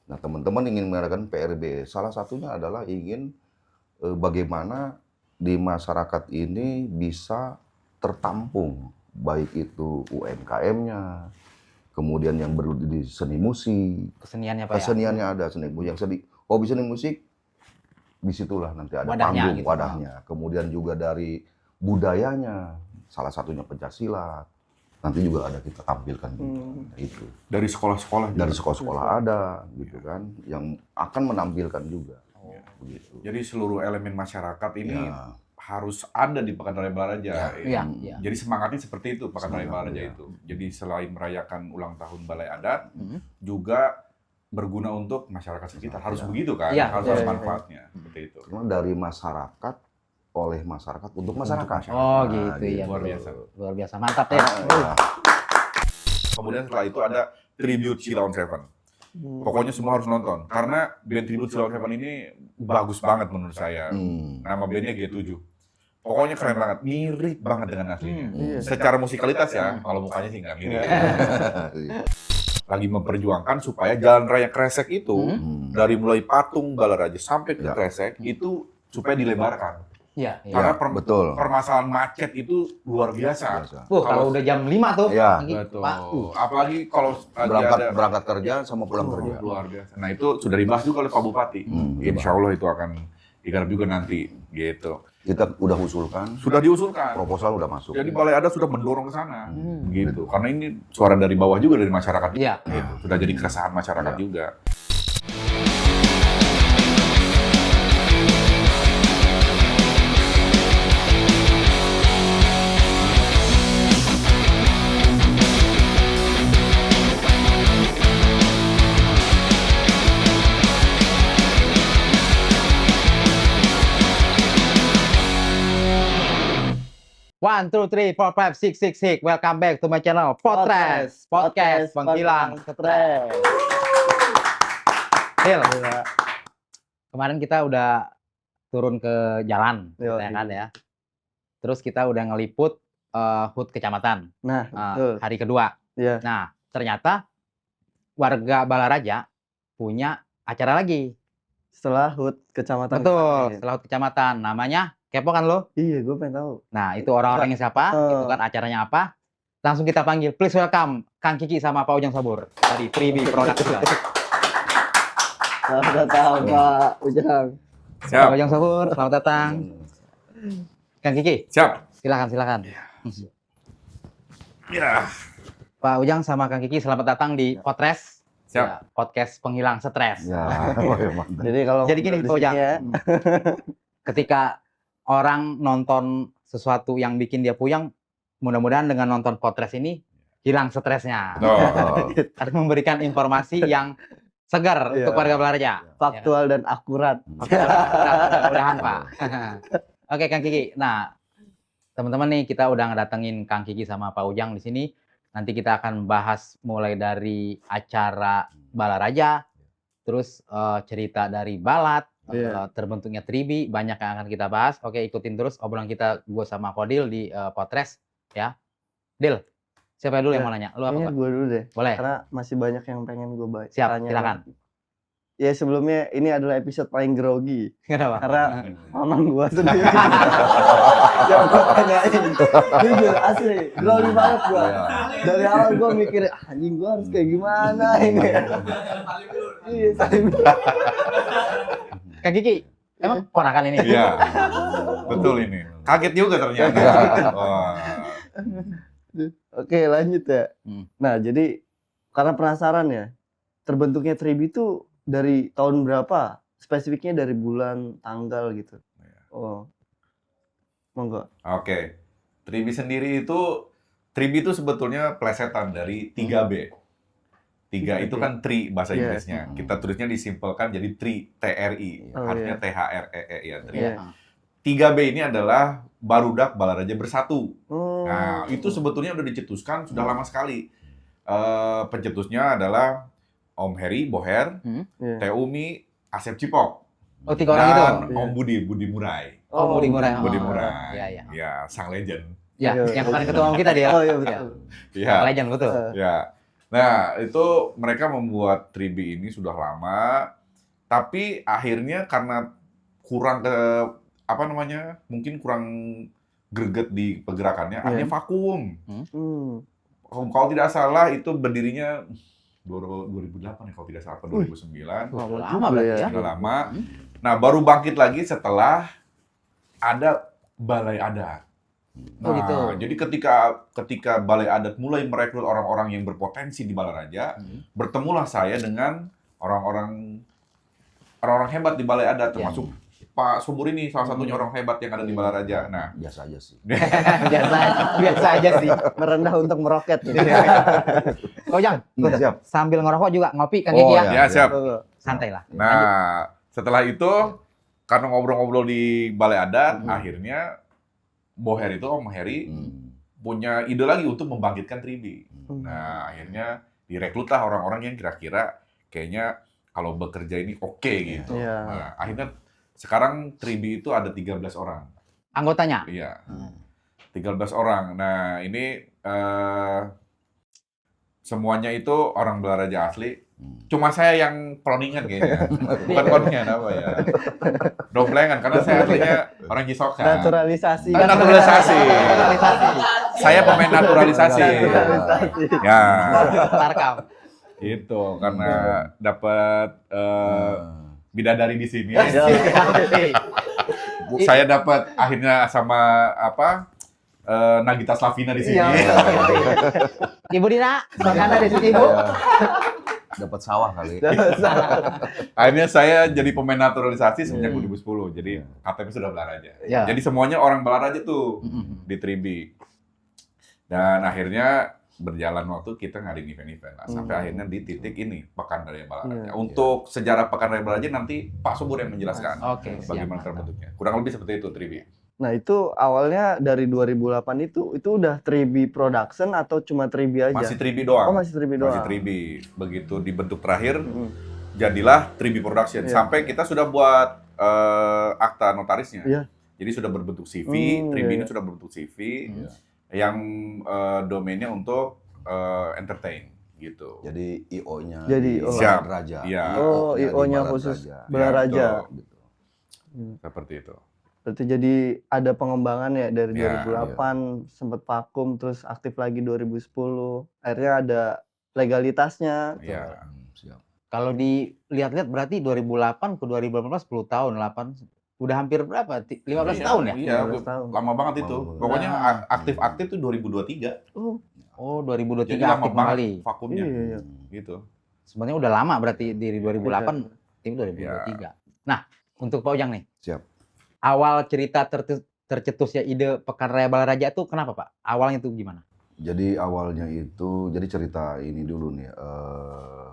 Nah, teman-teman ingin mengadakan PRB. Salah satunya adalah ingin bagaimana di masyarakat ini bisa tertampung, baik itu UMKM-nya, kemudian yang di seni musik, Keseniannya Pak ya? keseniannya ada, seni musik, yang hobi seni musik, disitulah nanti ada Wadahnya panggung, gitu. wadahnya. Kemudian juga dari budayanya, salah satunya pencaksilat. Nanti juga ada kita tampilkan itu. Dari sekolah-sekolah juga. Dari sekolah-sekolah ada, gitu kan, yang akan menampilkan juga. Begitu. Jadi seluruh elemen masyarakat ini Ya. harus ada di Pekan Raya Balaraja. Iya, iya. Jadi semangatnya seperti itu Pekan Raya Semangat, Balaraja ya. itu. Jadi selain merayakan ulang tahun Balai Adat, juga berguna untuk masyarakat sekitar. Harus begitu kan? Iya, Harus betul. ada manfaatnya. Seperti itu. Cuma dari masyarakat, oleh masyarakat, untuk masyarakat. Oh Nah, gitu ya. Luar betul. biasa. Luar biasa, mantap ya. Ya. Kemudian setelah itu ada Tribute Silon Seven. Pokoknya semua harus nonton. Karena band Tribute Silon Seven ini bagus banget menurut saya. Nama bandnya G7. Pokoknya keren banget. Mirip banget dengan aslinya. Secara musikalitas ya. Kalau mukanya sih nggak mirip. Lagi memperjuangkan supaya Jalan Raya Kresek itu dari mulai patung Balaraja sampai ke Ya. Kresek itu supaya dilebarkan. Iya, iya. Karena Ya, betul. permasalahan macet itu luar biasa. Kalau udah jam 5 tuh, Iya. pagi, Betul. Pak. Apalagi kalau lagi ada berangkat kerja sama pulang kerja. luar biasa. Nah itu sudah dibahas juga oleh Pak Bupati. Insya Allah itu akan digarap juga nanti, gitu. Kita udah usulkan, Sudah diusulkan. proposal udah masuk. Jadi Balai Adat sudah mendorong ke sana, gitu. Karena ini suara dari bawah juga dari masyarakat. Iya. Gitu. Sudah jadi keresahan masyarakat juga. One, two, three, four, five, six, six, six. Welcome back to my channel, Podcast Penghilang Stres. Hil. Kemarin kita udah turun ke jalan, Yo, ya kan ya. Terus kita udah ngeliput HUT kecamatan Nah, betul. hari kedua. Iya. Nah, ternyata warga Balaraja punya acara lagi. Setelah HUT kecamatan. Betul, Iya. setelah HUT kecamatan. Namanya kepo kan lo? Iya, gue pengen tahu. Nah, itu orang-orangnya siapa? Itu kan acaranya apa? Langsung kita panggil. Please welcome Kang Kiki sama Pak Ujang Sabur dari Tribi Production. Selamat datang Pak Ujang. Pak Siap. Ujang Sabur, selamat datang. Kang Kiki, Siap. silakan. Ya. Pak Ujang sama Kang Kiki, selamat datang di Potres. Siap. Ya, podcast penghilang stres. Ya, mantap. Jadi kalau Jadi gini, di Pak sini Ujang. ya, Ketika orang nonton sesuatu yang bikin dia puyeng, mudah-mudahan dengan nonton Potres ini hilang stresnya. Oh. Harus memberikan informasi yang segar Iya. untuk warga Balaraja. faktual dan akurat. Mudah-mudahan Pak. Oke Kang Kiki. Nah, teman-teman nih kita udah ngedatengin Kang Kiki sama Pak Ujang di sini. Nanti kita akan bahas mulai dari acara Balaraja, terus cerita dari Balat, Iya. terbentuknya Tribi, banyak yang akan kita bahas. Oke, ikutin terus obrolan kita gue sama Kodil di Potres ya. Dil, siapa dulu yang mau nanya? Lu apa, Kayaknya Pak? gue dulu deh. Boleh. Karena masih banyak yang pengen gue bahas. Siap, silakan. Ya sebelumnya ini adalah episode paling grogi. Kenapa? Karena mamang gue sendiri. yang gue tanyain. Jujur, asli. Grogi banget gue. Dari awal gue mikir, anjing gue harus kayak gimana ini. Iya, saling Kang Kiki, emang ponakan ini? Iya. Betul ini. Kaget juga ternyata. Wah. Oke, lanjut ya. Nah, jadi karena penasaran ya, terbentuknya Tribi itu dari tahun berapa? Spesifiknya dari bulan, tanggal gitu. Oh, monggo. Oke. Tribi sendiri itu sebetulnya plesetan dari 3B. 3 itu kan tri bahasa Iya. Inggrisnya. Kita tulisnya disimpelkan jadi tri, TRI. Oh, Artinya iya. THREE ya, tri. Iya. 3B ini adalah Barudak Balaraja Bersatu. Oh. Nah, itu sebetulnya udah dicetuskan sudah lama sekali. Pencetusnya adalah Om Heri Boher, Iya. Teh Umi, Asep Cipok, Oh, 3 orang itu? dan Iya. Om Budi Murai. Oh, Budi Murai. Budi Oh, Murai. Iya, iya. Ya, sang legend. Ya, Iya. yang kemarin ketua umum kita dia. Oh iya betul. Ya, Legend betul. ya. Nah, itu mereka membuat Tribi ini sudah lama, tapi akhirnya karena kurang apa namanya, mungkin kurang greget di pergerakannya, akhirnya vakum. Hmm. Kalau tidak salah itu berdirinya 2008 ya kalau tidak salah, atau 2009. Lama berarti ya. Sudah lama. Nah, baru bangkit lagi setelah ada balai adat. Oh, Nah, gitu. jadi ketika balai adat mulai merekrut orang-orang yang berpotensi di Balaraja, bertemulah saya dengan orang-orang hebat di balai adat, termasuk Pak Subur ini salah satunya orang hebat yang ada di Balaraja. Nah, Biasa aja sih. Biasa aja sih. Merendah untuk meroket. Kau Ujang, Siap. sambil ngerokok juga ngopi Kang Oh, Kiki ya. ya siap. Santai lah. Nah, setelah itu karena ngobrol-ngobrol di balai adat, akhirnya Boher itu Om Heri punya ide lagi untuk membangkitkan Tribi. Nah, akhirnya direkrutlah orang-orang yang kira-kira kayaknya kalau bekerja ini oke gitu. Iya. Nah, akhirnya sekarang Tribi itu ada 13 orang. Anggotanya. Iya. 13 orang. Nah, ini semuanya itu orang Balaraja asli. Cuma saya yang proningan kayaknya. Bukan proningan apa ya. Domplengan, karena saya aslinya orang Cisokan. Naturalisasi. Naturalisasi. Saya pemain naturalisasi. Ya, Tarkam. itu karena dapat bidadari di sini. Saya dapat akhirnya sama Nagita Slavina di sini. Ibu Dina, bagaimana di sini Ibu? Dapat sawah kali. Akhirnya saya jadi pemain naturalisasi sejak 2010. Jadi KTP sudah Balaraja. Ya. Jadi semuanya orang Balaraja tuh di Tribi. Dan akhirnya berjalan waktu kita ngadain event-event lah. Sampai akhirnya di titik ini Pekan Raya Balaraja. Untuk sejarah Pekan Raya Balaraja nanti Pak Subur yang menjelaskan Oke, bagaimana siap. terbentuknya. Kurang lebih seperti itu Tribi. Nah itu awalnya dari 2008 itu udah Tribi Production atau cuma Tribi aja? Masih Tribi doang. Oh masih Tribi doang. Masih Tribi. Begitu dibentuk terakhir, jadilah Tribi Production. Iya. Sampai kita sudah buat akta notarisnya. Iya. Jadi sudah berbentuk CV, Tribi ini Iya. sudah berbentuk CV, yang domainnya untuk entertain gitu. Jadi IO-nya Jadi, di oh. Siap. Balaraja. Iya. Oh, di IO-nya Balaraja. khusus Iya, Balaraja. betul. Gitu. Seperti itu. Berarti jadi ada pengembangan ya dari Iya, 2008 sempat vakum terus aktif lagi 2010. Akhirnya ada legalitasnya. Iya. Siap. Kalau dilihat-lihat berarti 2008 ke 2018 10 tahun, 8 udah hampir berapa? 15 tahun ya? Iya, 15 tahun. lama banget itu. Lama banget. Pokoknya Nah. aktif-aktif tuh 2023. Oh, 2023 Jadi lama aktif banget kembali. vakumnya. Iya. Gitu. Sebenarnya udah lama berarti dari 2008 tim 2023. Nah, untuk Pak Ujang nih. Siap. Awal cerita tercetusnya ide Pekan Raya Balaraja itu kenapa, Pak? Awalnya itu gimana? Jadi awalnya itu, jadi cerita ini dulu nih,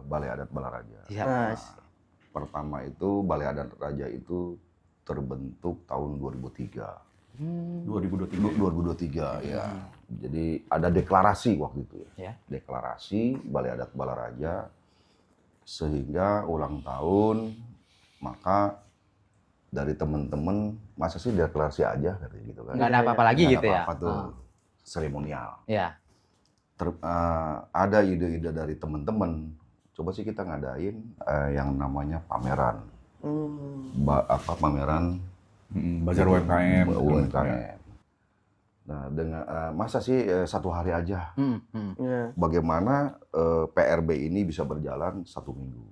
Balai Adat Balaraja. Siap. Nah, Pertama itu Balai Adat Raja itu terbentuk tahun 2003. 2023. 2023 ya. Jadi ada deklarasi waktu itu Ya. Deklarasi Balai Adat Balaraja sehingga ulang tahun, maka dari teman-teman masa sih deklarasi aja katanya gitu kan. Nggak ada apa-apa lagi Nggak ada gitu ya? apa-apa tuh seremonial. Ya. Ada ide-ide dari teman-teman. Coba sih kita ngadain yang namanya pameran. Pameran Bazar UMKM. UMKM. Nah, dengan masa sih satu hari aja. iya. Bagaimana PRB ini bisa berjalan 1 minggu?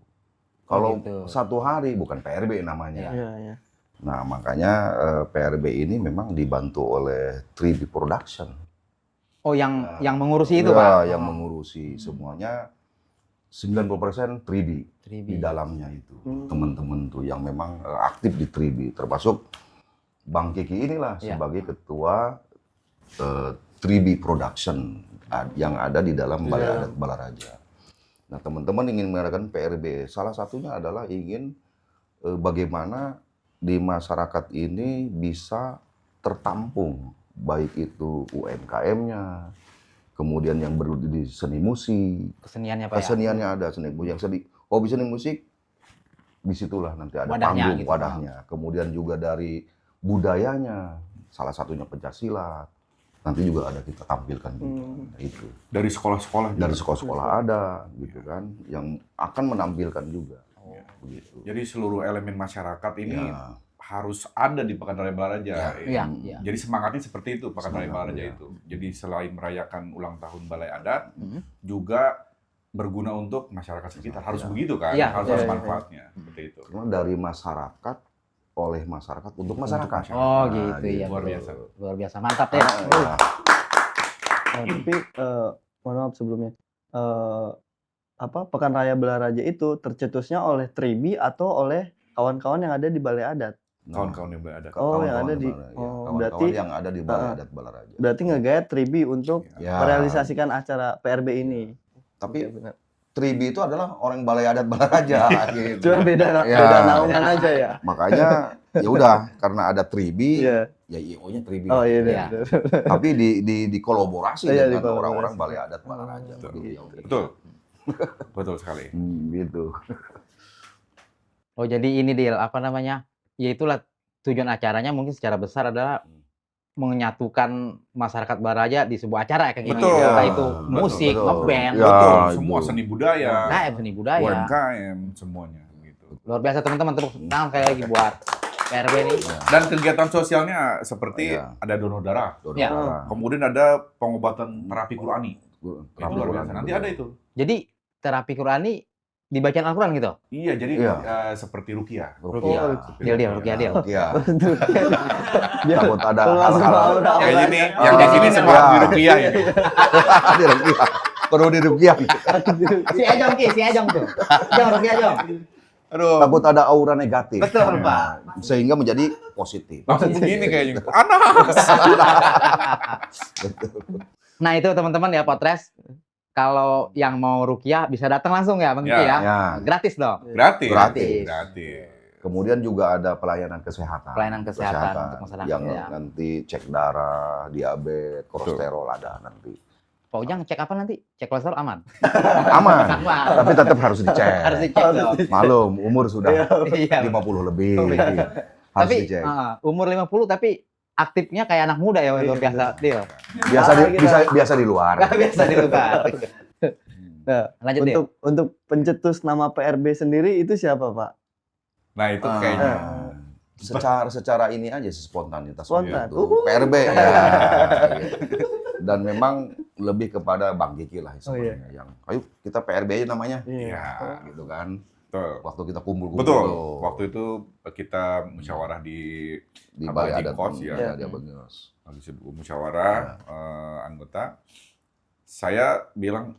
Kalau gitu. 1 hari bukan PRB namanya. Iya, iya. Nah, makanya PRB ini memang dibantu oleh Tribi Production. Oh, yang mengurusi itu, Ya, Pak? yang mengurusi semuanya 90% Tribi Tribi. di dalamnya itu. Teman-teman tuh yang memang aktif di Tribi, termasuk Bang Kiki inilah Ya. sebagai ketua Tribi Production yang ada di dalam Balai Adat Balaraja. Nah, teman-teman ingin mengadakan PRB, salah satunya adalah ingin bagaimana di masyarakat ini bisa tertampung, baik itu UMKM-nya, kemudian yang berada di seni musik, Keseniannya, Pak ya? keseniannya ada, seni yang hobi seni musik, disitulah nanti ada Wadahnya panggung, gitu. wadahnya. Kemudian juga dari budayanya, salah satunya pencaksilat. nanti juga ada kita tampilkan juga. Itu Dari sekolah-sekolah. dari juga. sekolah-sekolah ada gitu kan yang akan menampilkan juga. Begitu. Jadi seluruh elemen masyarakat ini Ya. harus ada di Pekan Raya Balaraja. Iya, iya. Jadi semangatnya seperti itu Pekan Raya Semangat, Balaraja ya. itu. Jadi selain merayakan ulang tahun Balai Adat, Mhm. juga berguna untuk masyarakat sekitar. Harus Ya. begitu kan? Iya, Harus iya, ada iya. manfaatnya seperti itu. Karena dari masyarakat oleh masyarakat untuk masyarakat. Oh Nah, gitu ya. Luar betul. biasa. Luar biasa, mantap ya. Ya. Tapi mohon maaf sebelumnya. Pekan Raya Balaraja itu tercetusnya oleh Tribi atau oleh kawan-kawan yang ada di Balai Adat? Kawan-kawan yang Balai Adat. Oh, yang ada di- Balaraja. oh, Kawan-kawan berarti- yang ada di Balai Adat Balaraja. Berarti ngegayat Tribi untuk Ya. merealisasikan acara PRB ini. Tapi Oke, benar. Tribi itu adalah orang Balai Adat Balaraja gitu. Cuma beda Ya. beda naungan aja ya. Makanya ya udah karena ada Tribi, Iya. ya IO-nya Tribi. Oh iya. Iya. benar. Tapi di kolaborasi Iya, dengan dikolaborasi. orang-orang Balai Adat Balaraja. Betul. Begitu. Betul. Betul sekali. Gitu. Oh jadi ini Dil, apa namanya? Ya itulah tujuan acaranya mungkin secara besar adalah menyatukan masyarakat Balaraja di sebuah acara ya kayak gini. Betul. Entah itu Betul, musik, betul. ngeband, Ya, Betul. itu. Semua seni budaya, UMKM, seni budaya. UMKM, semuanya gitu. Luar biasa teman-teman, tepuk tangan sekali lagi buat PRB ini. Dan kegiatan sosialnya seperti Iya. ada donor darah. Donor Ya. darah. Kemudian ada pengobatan terapi Qurani. Itu luar biasa. Nanti ada itu. Jadi terapi Qurani dibacaan Al-Quran gitu? Iya, jadi Iya. seperti ruqyah. Ruqyah. Oh, Deal, Ruqyah, deal. Ruqyah. Biar Takut ada keluar hal-hal. semua aura-aura. Yang ini, Oh, yang di sini iya. semua di ruqyah ya. Di Ruqyah. Perlu di Ruqyah. Si Ejong Ki, si Ejong tuh. Jong, Ruqyah Jong. Aduh, Takut ada aura negatif. Betul, Nah, sehingga menjadi positif. langsung begini kayaknya. Anak. Nah itu teman-teman ya Potres. Kalau yang mau Ruqyah bisa datang langsung ya Bang Kiki Ya. ya. Ya. Gratis dong. Gratis. Gratis. Gratis. Kemudian juga ada pelayanan kesehatan. Pelayanan kesehatan untuk masyarakat, Yang ya. nanti cek darah, diabetes, kolesterol ada nanti. Pak Ujang cek apa nanti? Cek kolesterol aman? Aman. Aman. Tapi tetap harus dicek. Harus dicek dong. Malum, umur sudah Iya. 50 lebih. Oh, iya. Harus Tapi dicek. umur 50 tapi aktifnya kayak anak muda ya luar biasa. Deal. Biasa di luar. Gak biasa di luar. Nah, Lanjut Deal. untuk pencetus nama PRB sendiri itu siapa, Pak? Nah, itu kayaknya. Secara ini aja sih spontanitas. Spontan. Gitu. PRB ya. Gitu. Dan memang lebih kepada Bang Kiki lah sebenarnya yang ayo kita PRB aja namanya. Iya. Gitu kan. Betul. Waktu kita kumpul-kumpul Betul. tuh, Waktu itu kita musyawarah di di Abah Balai Haji Adat Kos, ya. di Abangos. habis musyawarah anggota. Saya bilang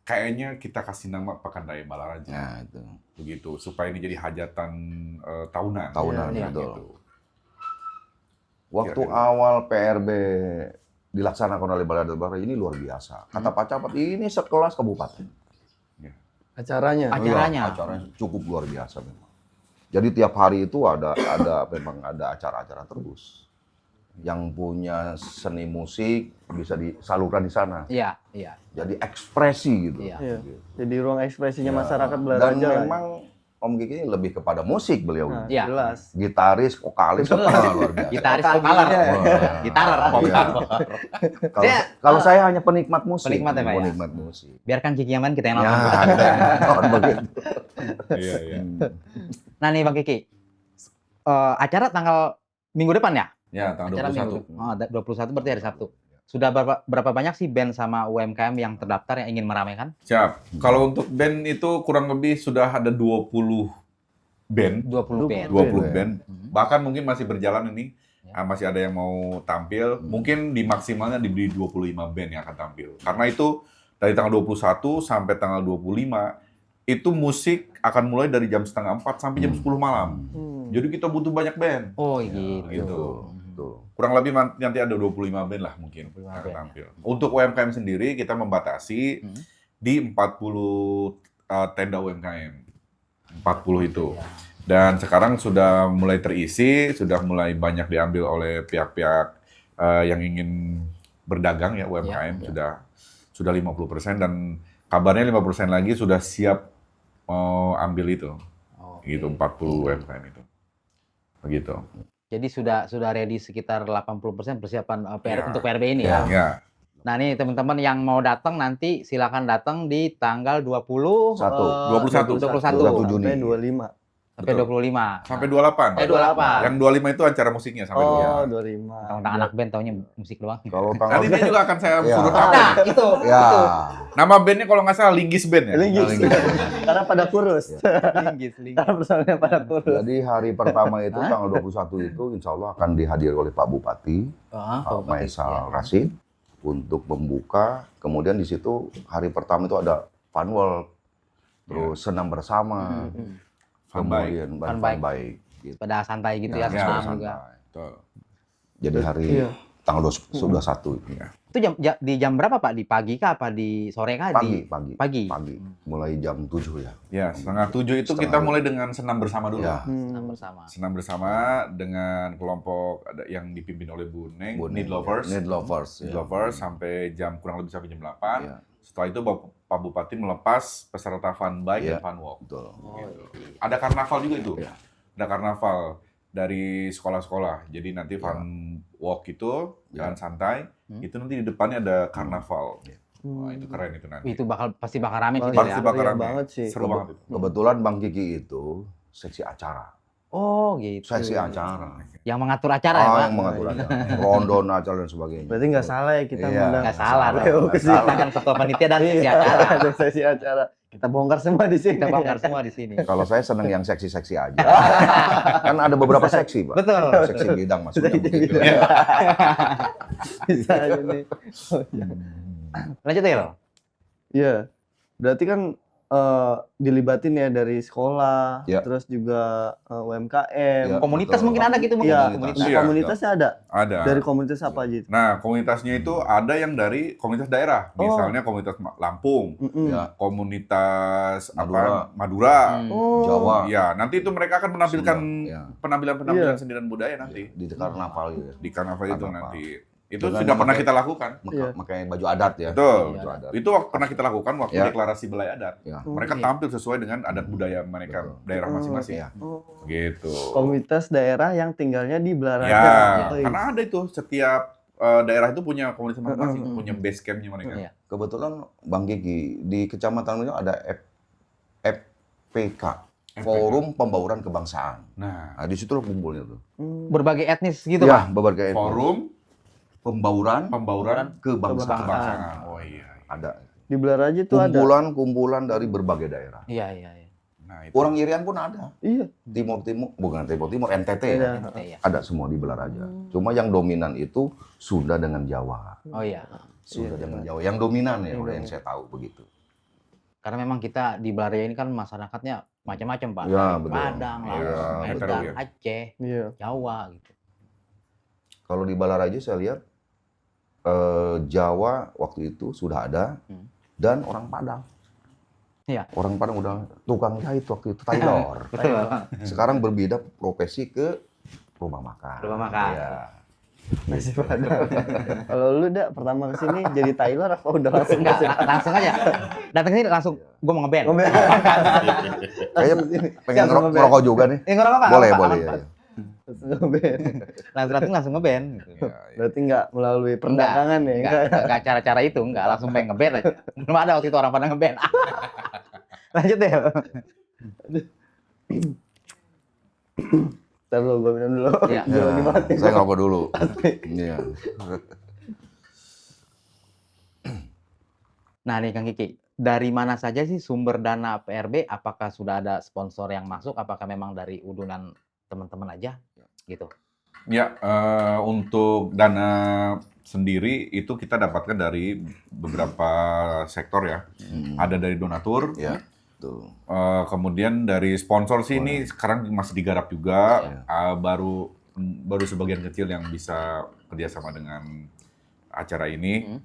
kayaknya kita kasih nama Pekan Raya Balaraja. Nah, itu. Begitu supaya ini jadi hajatan tahunan. Tahunan, Ya, betul. gitu. Waktu Kira-kira. awal PRB dilaksanakan oleh Balai Adat Balaraja ini luar biasa. Kata Pak Camat ini sekelas kabupaten. Acaranya. Acaranya. Iya, acaranya cukup luar biasa memang. Jadi tiap hari itu memang ada acara-acara terus. Yang punya seni musik bisa disalurkan di sana. Iya, iya. Jadi ekspresi gitu. Iya. Iya. Jadi ruang ekspresinya Ya. masyarakat Dan Balaraja lah. memang Om Kiki ini lebih kepada musik beliau. Nah, Iya. jelas. Gitaris, vokalis, luar biasa. Gitaris Vokalnya. vokaler. Wah, Gitar. iya. Kalau saya hanya penikmat musik. Penikmat ya, Pak, ya? Penikmat musik. Biarkan Kiki yang main kita yang Ya, nonton. kita nonton begitu. Iya, iya. Nah nih Bang Kiki, acara tanggal minggu depan ya? Ya, tanggal Acara 21. minggu. Oh, 21 berarti hari Sabtu. Sudah berapa banyak sih band sama UMKM yang terdaftar yang ingin meramaikan? Siap. Kalau untuk band itu kurang lebih sudah ada 20 band. 20 band. 20 Band. band. Bahkan mungkin masih berjalan ini. Ya. Masih ada yang mau tampil. Mungkin di maksimalnya diberi 25 band yang akan tampil. Karena itu dari tanggal 21 sampai tanggal 25 itu musik akan mulai dari jam setengah 4 sampai jam 10 malam. Jadi kita butuh banyak band. Oh Ya, gitu. gitu. Tuh. Kurang lebih nanti ada 25 band lah mungkin 25 akan band. tampil. Untuk UMKM sendiri kita membatasi di 40 tenda UMKM. 40 itu. Dan sekarang sudah mulai terisi, sudah mulai banyak diambil oleh pihak-pihak yang ingin berdagang ya UMKM sudah 50% dan kabarnya 5% lagi sudah siap mau ambil itu. Oh, Gitu 40 UMKM itu. Begitu. Jadi sudah ready sekitar 80% persiapan Iya. untuk PRB ini Iya. ya. Ya, Nah, nih teman-teman yang mau datang nanti silakan datang di tanggal 20 21. 21 Juni. Sampai 25. sampai Betul. 25. sampai 28. 28. Yang 25 itu acara musiknya sampai Oh, 25. 25. Tentang anak band taunya musik doang. Kalau Nanti tanggal dia juga akan saya Iya. suruh tahu. Nah, itu. ya Nama bandnya kalau nggak salah Linggis Band ya? Linggis. Linggis. Karena pada kurus. Linggis. Karena personelnya pada kurus. jadi hari pertama itu tanggal 21 itu insya Allah akan dihadiri oleh Pak Bupati, Pak Maisal Rasid untuk membuka. Kemudian di situ hari pertama itu ada fun walk, terus senam bersama, Fun bike. kemudian Fun fun bike. bike, gitu. Pada santai gitu ya, Ya, senam juga. santai. Betul. Jadi hari Iya. tanggal 21 itu. Itu di jam berapa Pak? Di pagi kah apa di sore kah? Pagi, Pagi. pagi. Mulai jam 7 ya. Ya, 6:30 itu kita mulai dengan senam bersama dulu. Ya. Senam bersama. Senam bersama dengan kelompok ada yang dipimpin oleh Bu Neng, Bu Need Neng, Lovers. Need Lovers. Need ya. Lovers sampai kurang lebih sampai jam 8. Iya. Setelah itu Pak Bupati melepas peserta fun bike Iya. dan fun walk. Betul. Ada karnaval juga itu. Iya. Ada karnaval dari sekolah-sekolah. Jadi nanti fun walk itu jalan santai. Itu nanti di depannya ada karnaval. Wah, itu keren itu nanti. Itu pasti bakal rame sih. Pasti ya. bakal Iya rame. banget sih. Seru banget itu. Kebetulan Bang Kiki itu seksi acara. Oh, gitu. Seksi acara. Yang mengatur acara ya, Pak? Yang mengatur acara. Rondon acara dan sebagainya. Berarti nggak salah ya kita Iya. ngundang. Nggak salah. Ayo ke sini. Kita kan ketua panitia dan sesi Iya, acara. ada sesi acara. Kita bongkar semua di sini. Kita bongkar semua di sini. Kalau saya seneng yang seksi-seksi aja. Kan ada beberapa seksi, Pak. Betul. Seksi bidang maksudnya begitu. Bisa aja nih. Lanjut ya, Iya. Berarti kan dilibatin ya dari sekolah, Iya. terus juga UMKM. Iya. Komunitas betul. mungkin ada gitu mungkin. Iya, Komunitas. Iya. komunitasnya ada. Ada. Dari komunitas apa aja itu? Nah, komunitasnya itu ada yang dari komunitas daerah. Oh. Misalnya komunitas Lampung, Mm-mm. Ya. komunitas Madura. Madura. Oh. Jawa. Ya, nanti itu mereka akan menampilkan Sunda, ya. penampilan-penampilan Iya. seni dan budaya nanti Di karnaval gitu. di karnaval itu Karnaval. nanti. Itu Dengan sudah pernah memakai- kita lakukan. Iya. Makanya baju adat ya. Betul. Baju adat. Itu pernah kita lakukan waktu Ya. deklarasi belai adat. Ya. Mereka Oke. tampil sesuai dengan adat budaya mereka Betul. daerah Oh, masing-masing. Iya. Oh. Gitu. Komunitas daerah yang tinggalnya di Belaraja. Ya, Oh, iya. karena ada itu setiap daerah itu punya komunitas masing-masing, punya base campnya mereka. Iya. Kebetulan Bang Kiki di Kecamatan itu ada FPK, Forum Pembauran Kebangsaan. Nah, Nah, di situ lo kumpulnya tuh. Berbagai etnis gitu, Ya, Pak. berbagai forum pembauran pembauran kebangsaan. kebangsaan. Oh iya. Ada Di Belaraja itu ada. kumpulan-kumpulan dari berbagai daerah. Iya, iya, iya. Nah, itu. Orang Irian pun ada. Iya. Timur-timur, bukan Timur-Timur, NTT Iya. ya. Iya. Ada semua di Belaraja. Cuma yang dominan itu Sunda dengan Jawa. Oh iya. Sunda dengan Jawa. Yang dominan ya, udah yang saya tahu begitu. Karena memang kita di Belarea ini kan masyarakatnya macam-macam, Pak. Ya, Dari betul. Padang, Iya, Lampung, hetero Medan, ya. Aceh, Iya. Jawa gitu. Kalau di Balaraja saya lihat Jawa waktu itu sudah ada dan orang Padang. Iya. Orang Padang udah tukang jahit waktu itu, tailor. Betul. Sekarang berbeda profesi ke rumah makan. Rumah makan. Iya. Masih Padang. Kalau lu dah pertama kesini jadi Taylor apa udah langsung Enggak, kesini? langsung aja. Datang sini langsung gue mau ngeband. Ngomel. Kayaknya pengen Langsung ngeband. ngerokok juga nih. Nggak apa-apa. Boleh, nggak apa-apa, boleh. nggak Ya. apa-apa. Langsung ngeband. Langsung ngeband. Gitu. Iya, iya. Berarti nggak melalui perdagangan ya? Enggak cara-cara itu, enggak langsung pengen ngeband aja. Belum ada waktu itu orang pada ngeband. Lanjut deh. Ntar dulu, gue minum dulu. Iya. Gue lagi mati. Saya ngerokok dulu. Iya. Nah nih Kang Kiki, dari mana saja sih sumber dana PRB? Apakah sudah ada sponsor yang masuk? Apakah memang dari udunan teman-teman aja? Gitu. Ya, untuk dana sendiri itu kita dapatkan dari beberapa sektor ya. Ada dari donatur, Ya. Tuh. kemudian dari sponsor sih ini sekarang masih digarap juga. Baru sebagian kecil yang bisa kerjasama dengan acara ini.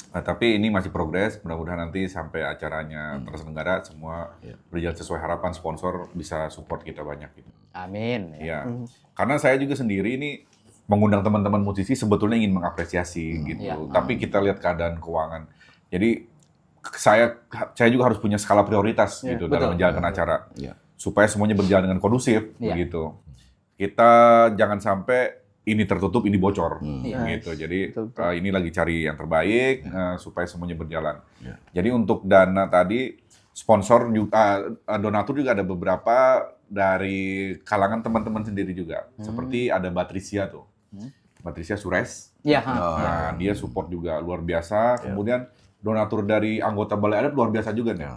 Tapi ini masih progres. Mudah-mudahan nanti sampai acaranya terselenggara semua berjalan sesuai harapan sponsor bisa support kita banyak gitu. Amin. Ya. Ya, karena saya juga sendiri ini mengundang teman-teman musisi sebetulnya ingin mengapresiasi gitu. Iya. Tapi kita lihat keadaan keuangan. Jadi saya juga harus punya skala prioritas Iya, gitu betul. dalam menjalankan acara Iya. supaya semuanya berjalan dengan kondusif Iya. begitu. kita jangan sampai ini tertutup, ini bocor, Iya. gitu. Jadi Betul. ini lagi cari yang terbaik supaya semuanya berjalan. Ya. Jadi untuk dana tadi sponsor juga, donatur juga ada beberapa dari kalangan teman-teman sendiri juga. Seperti ada Patricia tuh, Patricia Sures. Iya. Nah, dia support juga luar biasa. Kemudian donatur dari anggota Balai Adat luar biasa juga nih.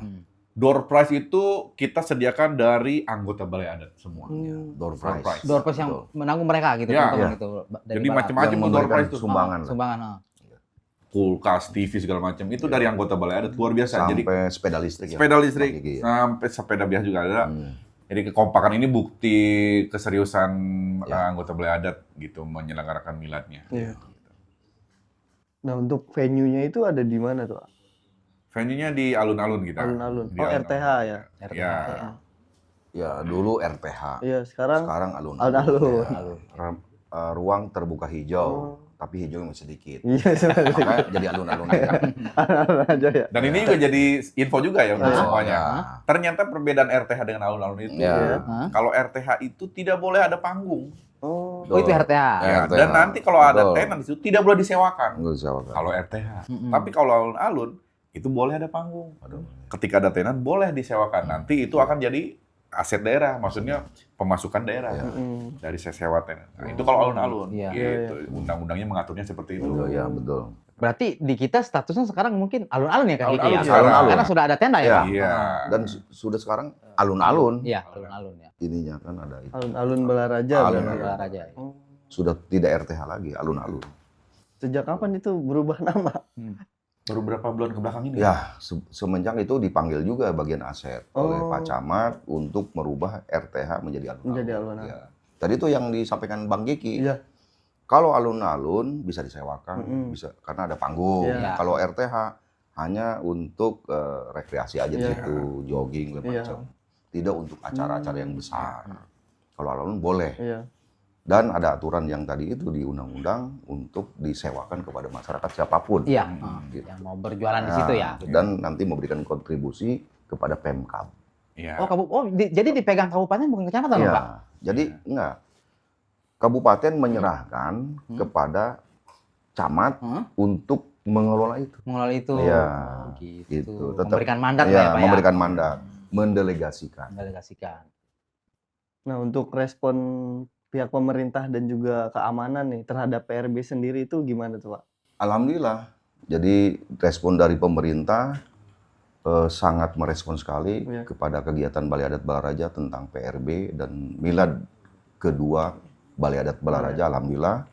Door prize itu kita sediakan dari anggota Balai Adat semua. Door prize. prize. Door prize yang Betul. menanggung mereka gitu, Ya. teman-teman Iya. itu. Dari Jadi Barat. macam-macam Yang door memberikan prize itu. sumbangan lah. Sumbangan. Kulkas, TV segala macam itu dari anggota Balai Adat luar biasa. Jadi Sampai sepeda listrik. ya, sepeda listrik Bang Kiki, ya. sampai sepeda biasa juga ada. Hmm. Jadi kekompakan ini bukti keseriusan Ya. anggota Balai Adat gitu menyelenggarakan miladnya. Iya. Nah, untuk venue-nya itu ada di mana tuh? Venue-nya di alun-alun kita. Alun-alun. Di Oh, alun-alun. RTH ya? Ya. Ya, dulu RTH. Iya, sekarang Sekarang alun-alun. alun-alun. Ya. Ruang terbuka hijau, Oh. tapi hijau masih sedikit. Iya, sebenarnya. Makanya jadi alun-alun aja. Alun-alun aja ya. Dan ini juga jadi info juga ya untuk Ah. semuanya. Ya. Ternyata perbedaan RTH dengan alun-alun itu, Ya. kalau RTH itu tidak boleh ada panggung. Oh, Oh, itu RTH. Ya, RTH. dan nanti kalau ada Betul. tenan itu tidak boleh disewakan. Nggak bisa, Pak. Kalau RTH. Mm-mm. Tapi kalau alun-alun itu boleh ada panggung. Ketika ada tenan boleh disewakan. Nanti itu akan jadi aset daerah, maksudnya pemasukan daerah mm. dari sewa tenan. Nah, itu kalau alun-alun. Iya. Gitu. Undang-undangnya mengaturnya seperti itu. Betul, ya, betul. Berarti di kita statusnya sekarang mungkin alun-alun ya Kak Kiki Alun-alun ya? sekarang. Alun-alun. Karena sudah ada tenda ya, Iya. Pak? Iya. Dan sudah sekarang alun-alun. Iya, alun-alun ya. Ininya kan ada itu. Alun-alun Balaraja. Alun-alun. berarti. Balaraja. Ya. Oh. Sudah tidak RTH lagi, alun-alun. Sejak kapan itu berubah nama? Baru berapa bulan ke belakang ini? Ya, semenjak itu dipanggil juga bagian aset oleh Oh. Pak Camat untuk merubah RTH menjadi alun-alun. Menjadi alun-alun. Ya. Tadi itu yang disampaikan Bang Kiki. Iya. Kalau alun-alun bisa disewakan, Mm-mm. bisa karena ada panggung. Iya. Kalau RTH hanya untuk rekreasi aja di Iya. situ, jogging Iya. macam. Tidak untuk acara-acara yang besar. Kalau alun-alun boleh. Iya. Dan ada aturan yang tadi itu di undang-undang untuk disewakan kepada masyarakat siapapun. Iya, Gitu. yang mau berjualan di Nah, situ ya. Dan nanti memberikan kontribusi kepada Pemkab. Iya. Jadi dipegang kabupaten bukan kecamatan, Iya. Pak? Jadi enggak. Kabupaten menyerahkan kepada camat untuk mengelola itu. Mengelola itu. Iya, Oh, gitu. gitu. Tetap- Memberikan mandat lah Iya, ya, Pak memberikan ya? mandat, mendelegasikan. Mendelegasikan. Nah, untuk respon pihak pemerintah dan juga keamanan nih terhadap PRB sendiri itu gimana tuh, Pak? Alhamdulillah. Jadi respon dari pemerintah sangat merespon sekali Iya. kepada kegiatan Balai Adat Balaraja tentang PRB dan milad kedua Balai Adat Balaraja. Alhamdulillah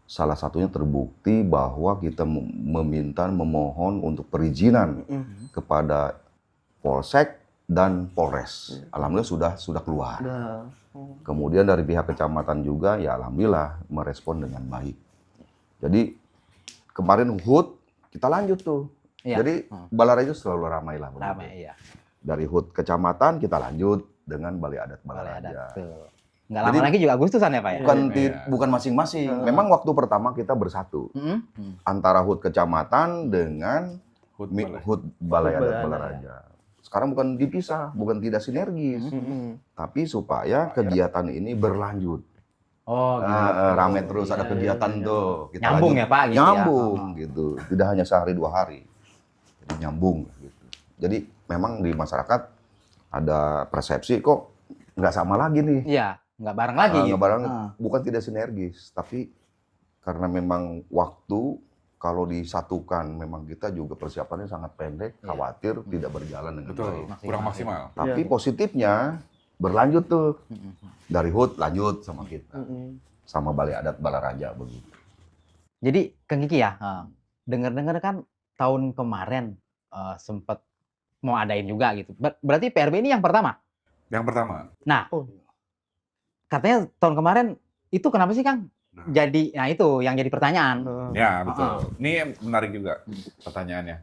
salah satunya terbukti bahwa kita memohon untuk perizinan kepada Polsek dan Polres. Alhamdulillah sudah keluar. Udah. Kemudian dari pihak kecamatan juga ya alhamdulillah merespon dengan baik. Jadi kemarin HUT kita lanjut tuh. Iya. Jadi Balaraja selalu ramai lah. begitu. Ramai, iya. Dari HUT kecamatan kita lanjut dengan Balai Adat Balai Balaraja. adat. Tuh. Nggak lama Jadi- lagi juga Agustusan ya, Pak ya? Bukan Iya. bukan masing-masing. Memang waktu pertama kita bersatu Mm-mm. antara HUT kecamatan dengan Hut HUT boleh. Balai Adat Balai Adat. Balaraja. Sekarang bukan dipisah, bukan tidak sinergis, tapi supaya kegiatan ini berlanjut. Oh, gitu. Rame terus ada Iya, kegiatan iya, iya. tuh. Kita Nyambung lanjut. ya, Pak, gitu ya? Nyambung gitu. Tidak hanya sehari 2 hari. Jadi nyambung gitu. Jadi memang di masyarakat ada persepsi kok nggak sama lagi nih. Iya, nggak bareng lagi gitu. Nggak bareng, Ah. bukan tidak sinergis, tapi karena memang waktu kalau disatukan memang kita juga persiapannya sangat pendek, Iya. khawatir tidak berjalan dengan Betul. baik. Kurang maksimal. Tapi Iya. positifnya berlanjut tuh Mm-mm. dari HUT lanjut sama kita, sama Balai Adat Balaraja begitu. Jadi Kang Kiki ya, dengar-dengar kan tahun kemarin sempat mau adain juga gitu. Berarti PRB ini yang pertama. Yang pertama. Nah, Oh. katanya tahun kemarin itu kenapa sih Kang? Nah. Jadi, nah itu yang jadi pertanyaan. Ya, betul. Ini menarik juga pertanyaannya.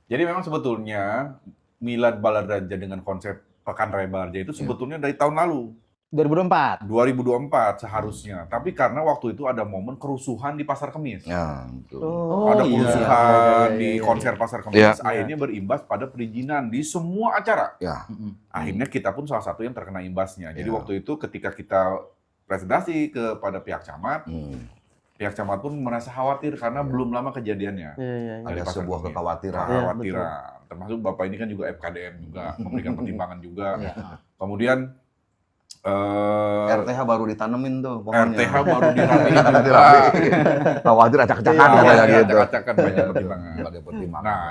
Jadi memang sebetulnya Milad Balaraja dengan konsep Pekan Raya Balaraja itu sebetulnya dari tahun lalu, 2024. 2024 seharusnya. Tapi karena waktu itu ada momen kerusuhan di Pasar Kemis. Ya, betul. Oh, Ada iya. kerusuhan Iya, di iya, konser Pasar Kemis, Iya. akhirnya berimbas pada perizinan di semua acara. Ya, Mm-mm. Akhirnya kita pun salah satu yang terkena imbasnya. Jadi Iya. waktu itu ketika kita presentasi kepada pihak camat. Hmm. Pihak camat pun merasa khawatir karena belum lama kejadiannya. Iya. Dari Ada pasar sebuah kami. kekhawatiran. Kekhawatiran. Termasuk Bapak ini kan juga FKDM juga, memberikan pertimbangan juga. Iya. Kemudian RTH baru ditanemin tuh pohonnya. RTH baru dirapiin juga. Dirapiin. Khawatir acak-acakan Iya, katanya iya, gitu. acak-acakan banyak pertimbangan. Ada pertimbangan. Nah,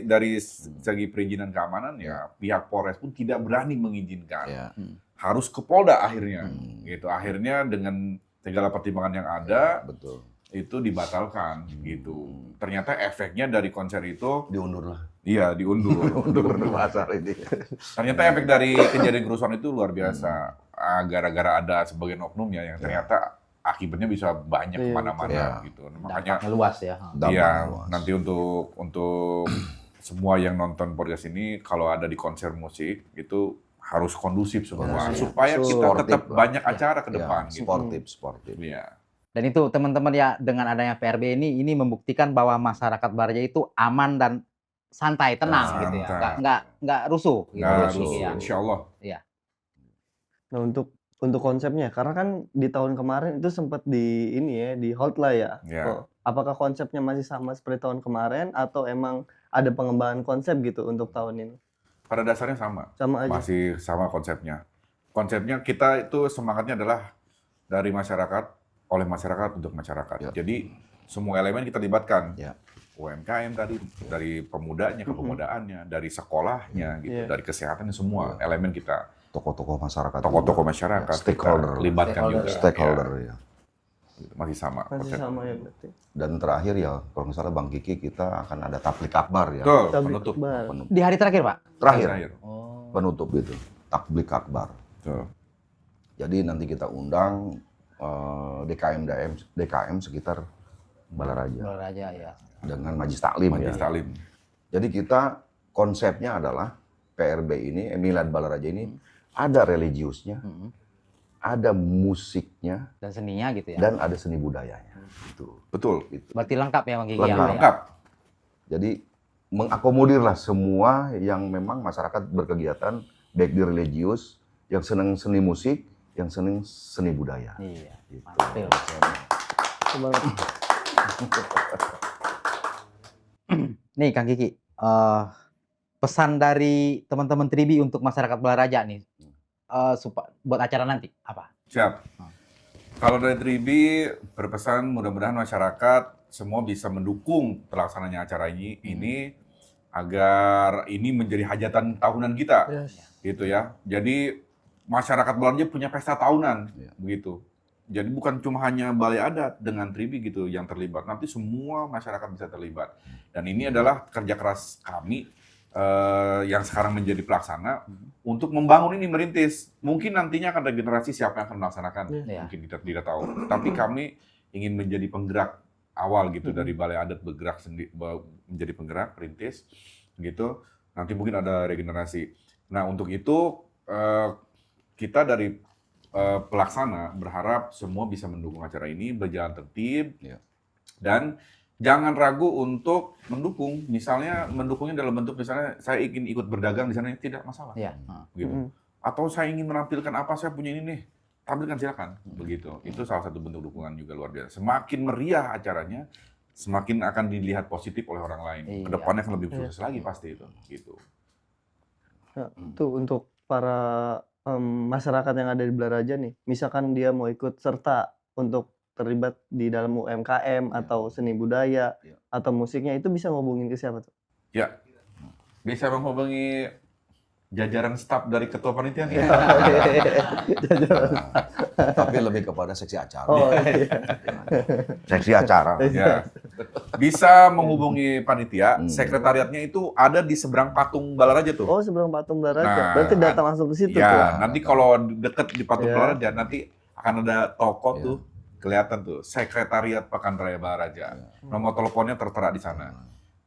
dari segi perizinan keamanan ya pihak Polres pun tidak berani mengizinkan. Ya. Harus ke Polda akhirnya. Hmm. Gitu. Akhirnya dengan segala pertimbangan yang ada Betul. itu dibatalkan gitu. Ternyata efeknya dari konser itu Diundur lah. iya diundur. Undur pasar ini. Ternyata efek dari kejadian kerusuhan itu luar biasa. Gara-gara ada sebagian oknum ya yang ternyata akibatnya bisa banyak Iya, kemana-mana betul. gitu. Makanya Dampaknya luas ya. iya luas. nanti untuk semua yang nonton podcast ini kalau ada di konser musik itu harus kondusif semua Kondusif. supaya kita Sportif tetap lah. banyak acara ke Ya, depan gitu. sportif. Iya. Dan itu teman-teman ya dengan adanya PRB ini membuktikan bahwa masyarakat Baraja itu aman dan santai, tenang gitu ya. Santai. Nggak rusuh gitu. Nah, Rusuh. terus Iya. insya Allah. Nah untuk konsepnya, karena kan di tahun kemarin itu sempat di ini ya, di hold lah ya. Ya. Oh, apakah konsepnya masih sama seperti tahun kemarin atau emang ada pengembangan konsep gitu untuk tahun ini? Pada dasarnya sama. Sama aja. Masih sama konsepnya. Konsepnya kita itu semangatnya adalah dari masyarakat, oleh masyarakat untuk masyarakat. Ya. Jadi semua elemen kita libatkan. Ya. UMKM tadi, dari pemudanya, kepemudaannya, dari sekolahnya, gitu, Iya. dari kesehatannya semua elemen kita. Tokoh-tokoh masyarakat. Tokoh-tokoh juga. masyarakat, Ya, stakeholder. kita libatkan juga. Stakeholder Ya, ya. masih sama. Masih konsepnya. sama ya berarti. Dan terakhir ya, kalau nggak salah Bang Kiki, kita akan ada tablik akbar ya. Betul, Tablik penutup. akbar. Penutup. Di hari terakhir, Pak? Terakhir, Oh. penutup itu. Tablik akbar. Betul. Jadi nanti kita undang DKM sekitar Balaraja Baraja ya. dengan Majlis Taklim Majelis ya. Taklim. Jadi kita konsepnya adalah PRB ini, Milad Balaraja ini ada religiusnya, Mm-mm. ada musiknya, Dan seninya gitu ya. dan ada seni budayanya. Itu. Betul. Berarti lengkap ya Bang Kiki? Lengkap. ya? Lengkap. Jadi mengakomodirlah semua yang memang masyarakat berkegiatan baik di religius, yang senang seni musik, yang senang seni budaya. Iya. Gitu. Mantul. Semangat. Nih Kang Kiki, pesan dari teman-teman Tribi untuk masyarakat Balaraja nih, buat acara nanti apa? Siap. Kalau dari Tribi berpesan mudah-mudahan masyarakat semua bisa mendukung terlaksananya acara ini agar ini menjadi hajatan tahunan kita, Yes. gitu ya. Jadi masyarakat Balaraja punya pesta tahunan, Iya. begitu. Jadi bukan cuma hanya balai adat dengan Tribi gitu yang terlibat, nanti semua masyarakat bisa terlibat. Dan ini adalah kerja keras kami yang sekarang menjadi pelaksana untuk membangun ini merintis. Mungkin nantinya akan ada generasi siapa yang akan melaksanakan, Iya. mungkin kita tidak tahu. Tapi kami ingin menjadi penggerak awal gitu dari balai adat bergerak menjadi penggerak perintis gitu. Nanti mungkin ada regenerasi. Nah untuk itu kita dari pelaksana berharap semua bisa mendukung acara ini berjalan tertib Ya. dan jangan ragu untuk mendukung. Misalnya mendukungnya dalam bentuk misalnya saya ingin ikut berdagang di sana tidak masalah, Iya. gitu. Atau saya ingin menampilkan apa saya punya ini nih, tampilkan silakan, begitu. Itu salah satu bentuk dukungan juga luar biasa. Semakin meriah acaranya, semakin akan dilihat positif oleh orang lain. Iya. Kedepannya akan lebih sukses lagi pasti itu, gitu. Nah, itu untuk para masyarakat yang ada di Balaraja nih, misalkan dia mau ikut serta untuk terlibat di dalam UMKM atau seni budaya Ya. atau musiknya, itu bisa ngubungin ke siapa tuh? Ya, bisa menghubungi jajaran staf dari ketua panitia nih. Tapi lebih kepada seksi acara. Oh iya. Seksi acara. Ya. Bisa menghubungi panitia, Hmm. sekretariatnya itu ada di seberang patung Balaraja tuh. Oh seberang patung Balaraja. Nah, Berarti datang langsung ke situ tuh. Ya, nanti kalau deket di patung Ya. Balaraja nanti akan ada toko Ya. tuh, kelihatan tuh, sekretariat Pekanraya Balaraja. Nomor teleponnya tertera di sana.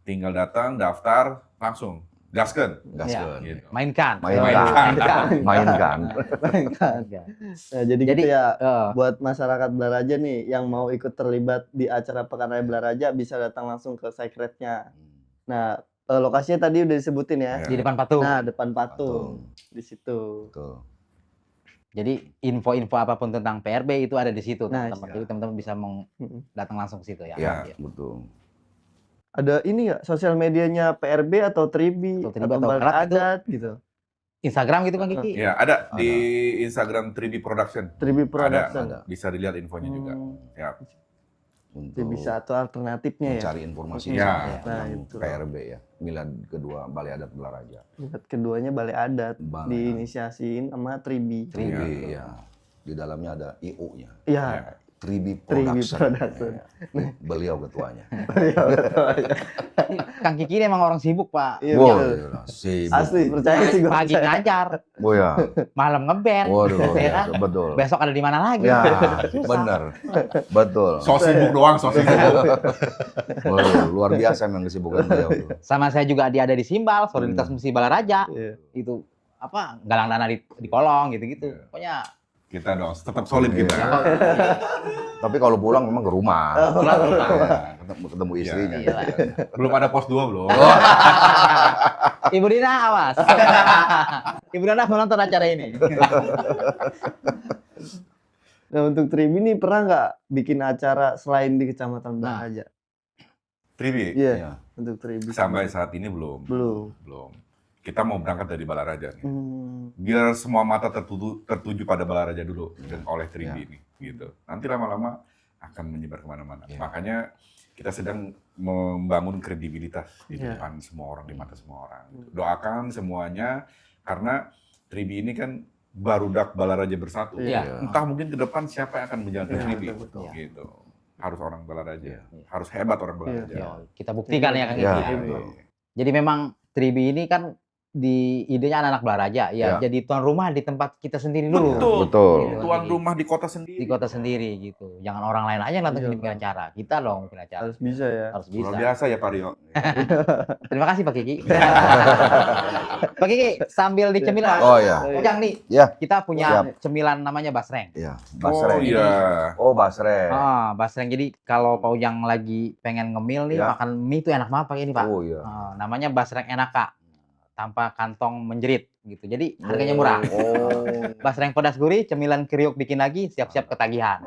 Tinggal datang, daftar, langsung gaskeun. Gaskeun. Gitu. Mainkan. Mainkan. Mainkan. Kan. Nah, jadi Jadi, gitu ya. Eh, Buat masyarakat Balaraja nih yang mau ikut terlibat di acara Pekan Raya Balaraja bisa datang langsung ke sekretnya. Nah, lokasinya tadi udah disebutin ya. Ya. di depan patung. Nah, depan patung di situ. Betul. Jadi info-info apapun tentang PRB itu ada di situ, Nah, teman-teman. iya. Jadi teman-teman bisa Mm-mm. datang langsung ke situ ya. Ya, Iya. betul. Ada ini nggak sosial medianya PRB atau Tribi Atau Tribi atau atau Balai Kerat itu? Adat gitu? Instagram gitu kan Kiki? Ya, ada di Instagram 3D Production. Tribi Production. ada. Bisa dilihat infonya juga. Ya. Untuk Tribi satu alternatifnya ya. mencari informasi Ya. Nah, tentang itu. PRB ya. Milad kedua Balai Adat Balaraja. Tingkat keduanya Balai Adat Balai diinisiasiin sama Tribi. Tribi ya. Di dalamnya ada IO-nya. Iya. Tribi Tribi Production. Production. Ya. Beliau ketuanya. Kang Kiki ini emang orang sibuk, Pak. Iya, Wah, betul. gila, sibuk. Asli percaya sih gue. Pagi ngajar, Oh ya. malam ngeband. Waduh, luar Ya kan? biasa. Betul. Besok ada di mana lagi? Ya, Susah. benar. Betul. So sibuk doang, so sibuk. Waduh, luar biasa memang kesibukan beliau tuh. Sama saya juga dia ada di Simbal, Solidaritas Misi Balaraja. Iya. Itu apa? Galang dana di kolong gitu-gitu. Pokoknya Kita dong, tetap solid kita. Iya. Tapi kalau pulang memang ke rumah. pulang ke rumah. Ya, ketemu istrinya. Iya lah. Belum ada pos 2 belum. Ibu Dina awas. Ibu Dina menonton acara ini. Nah untuk Tribi nih pernah nggak bikin acara selain di Kecamatan Balaraja? Tribi, Iya. Iya. Untuk Tribi. sampai saat ini belum. Belum. Belum. Kita mau berangkat dari Balaraja nih. Hmm. Biar semua mata tertuju pada Balaraja dulu oleh Tribi ini, gitu. Nanti lama-lama akan menyebar kemana-mana. Iya. Makanya kita sedang membangun kredibilitas di Iya. depan semua orang, di mata semua orang. Doakan semuanya, karena Tribi ini kan barudak Balaraja bersatu. Iya. Entah mungkin ke depan siapa yang akan menjalankan Iya, Tribi, betul. gitu. Harus orang Balaraja, Iya. harus hebat orang Balaraja. Yo, kita buktikan ya Kang Iya. Kiki. Iya. Jadi memang Tribi ini kan di idenya anak-anak Balaraja, ya Iya. jadi tuan rumah di tempat kita sendiri dulu. Betul. Betul. Gitu. Tuan rumah di kota sendiri. Di kota sendiri gitu. Jangan orang lain aja yang datang Iya. bikin acara. Kita dong bikin acara. Harus bisa ya. Harus Luar bisa. biasa ya Pak Rio. Terima kasih Pak Kiki. Pak Kiki, sambil dicemilan. Oh ya. Ujang nih, Ya. kita punya Siap. cemilan namanya basreng. Iya, Oh basreng. iya. Oh, basreng. Basreng. Jadi kalau Pak Ujang lagi pengen ngemil nih, Ya. makan mie itu enak banget pakai ini Pak. Oh iya. Namanya basreng enaka, tanpa kantong menjerit gitu. Jadi harganya murah. Oh. Basreng pedas gurih, cemilan kriuk bikin lagi, siap-siap ketagihan.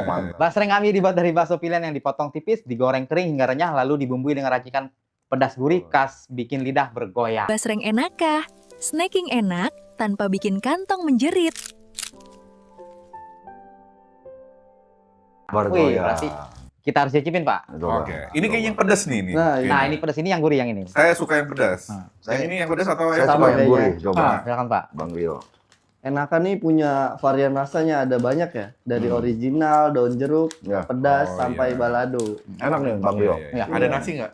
Mantap. Basreng kami dibuat dari bakso pilihan yang dipotong tipis, digoreng kering hingga renyah, lalu dibumbui dengan racikan pedas gurih khas bikin lidah bergoyang. Basreng enakah? Snacking enak tanpa bikin kantong menjerit. Wih, Bergoyang. berarti kita harus cicipin Pak. Coba. Oke. Ini kayaknya yang pedas nih. Nah, Kayaknya. Nah ini pedas ini yang gurih yang ini. Saya suka yang pedas. Nah. Yang ini yang pedas atau Saya yang Sama suka yang kayaknya. gurih. Coba, Silakan Pak. Bang Rio. Enakan nih punya varian rasanya ada banyak ya. Dari original, daun jeruk, Ya. pedas, Oh, sampai iya. balado. Enak nih, Bang Rio. Iya, iya. Ya. Ada nasi nggak?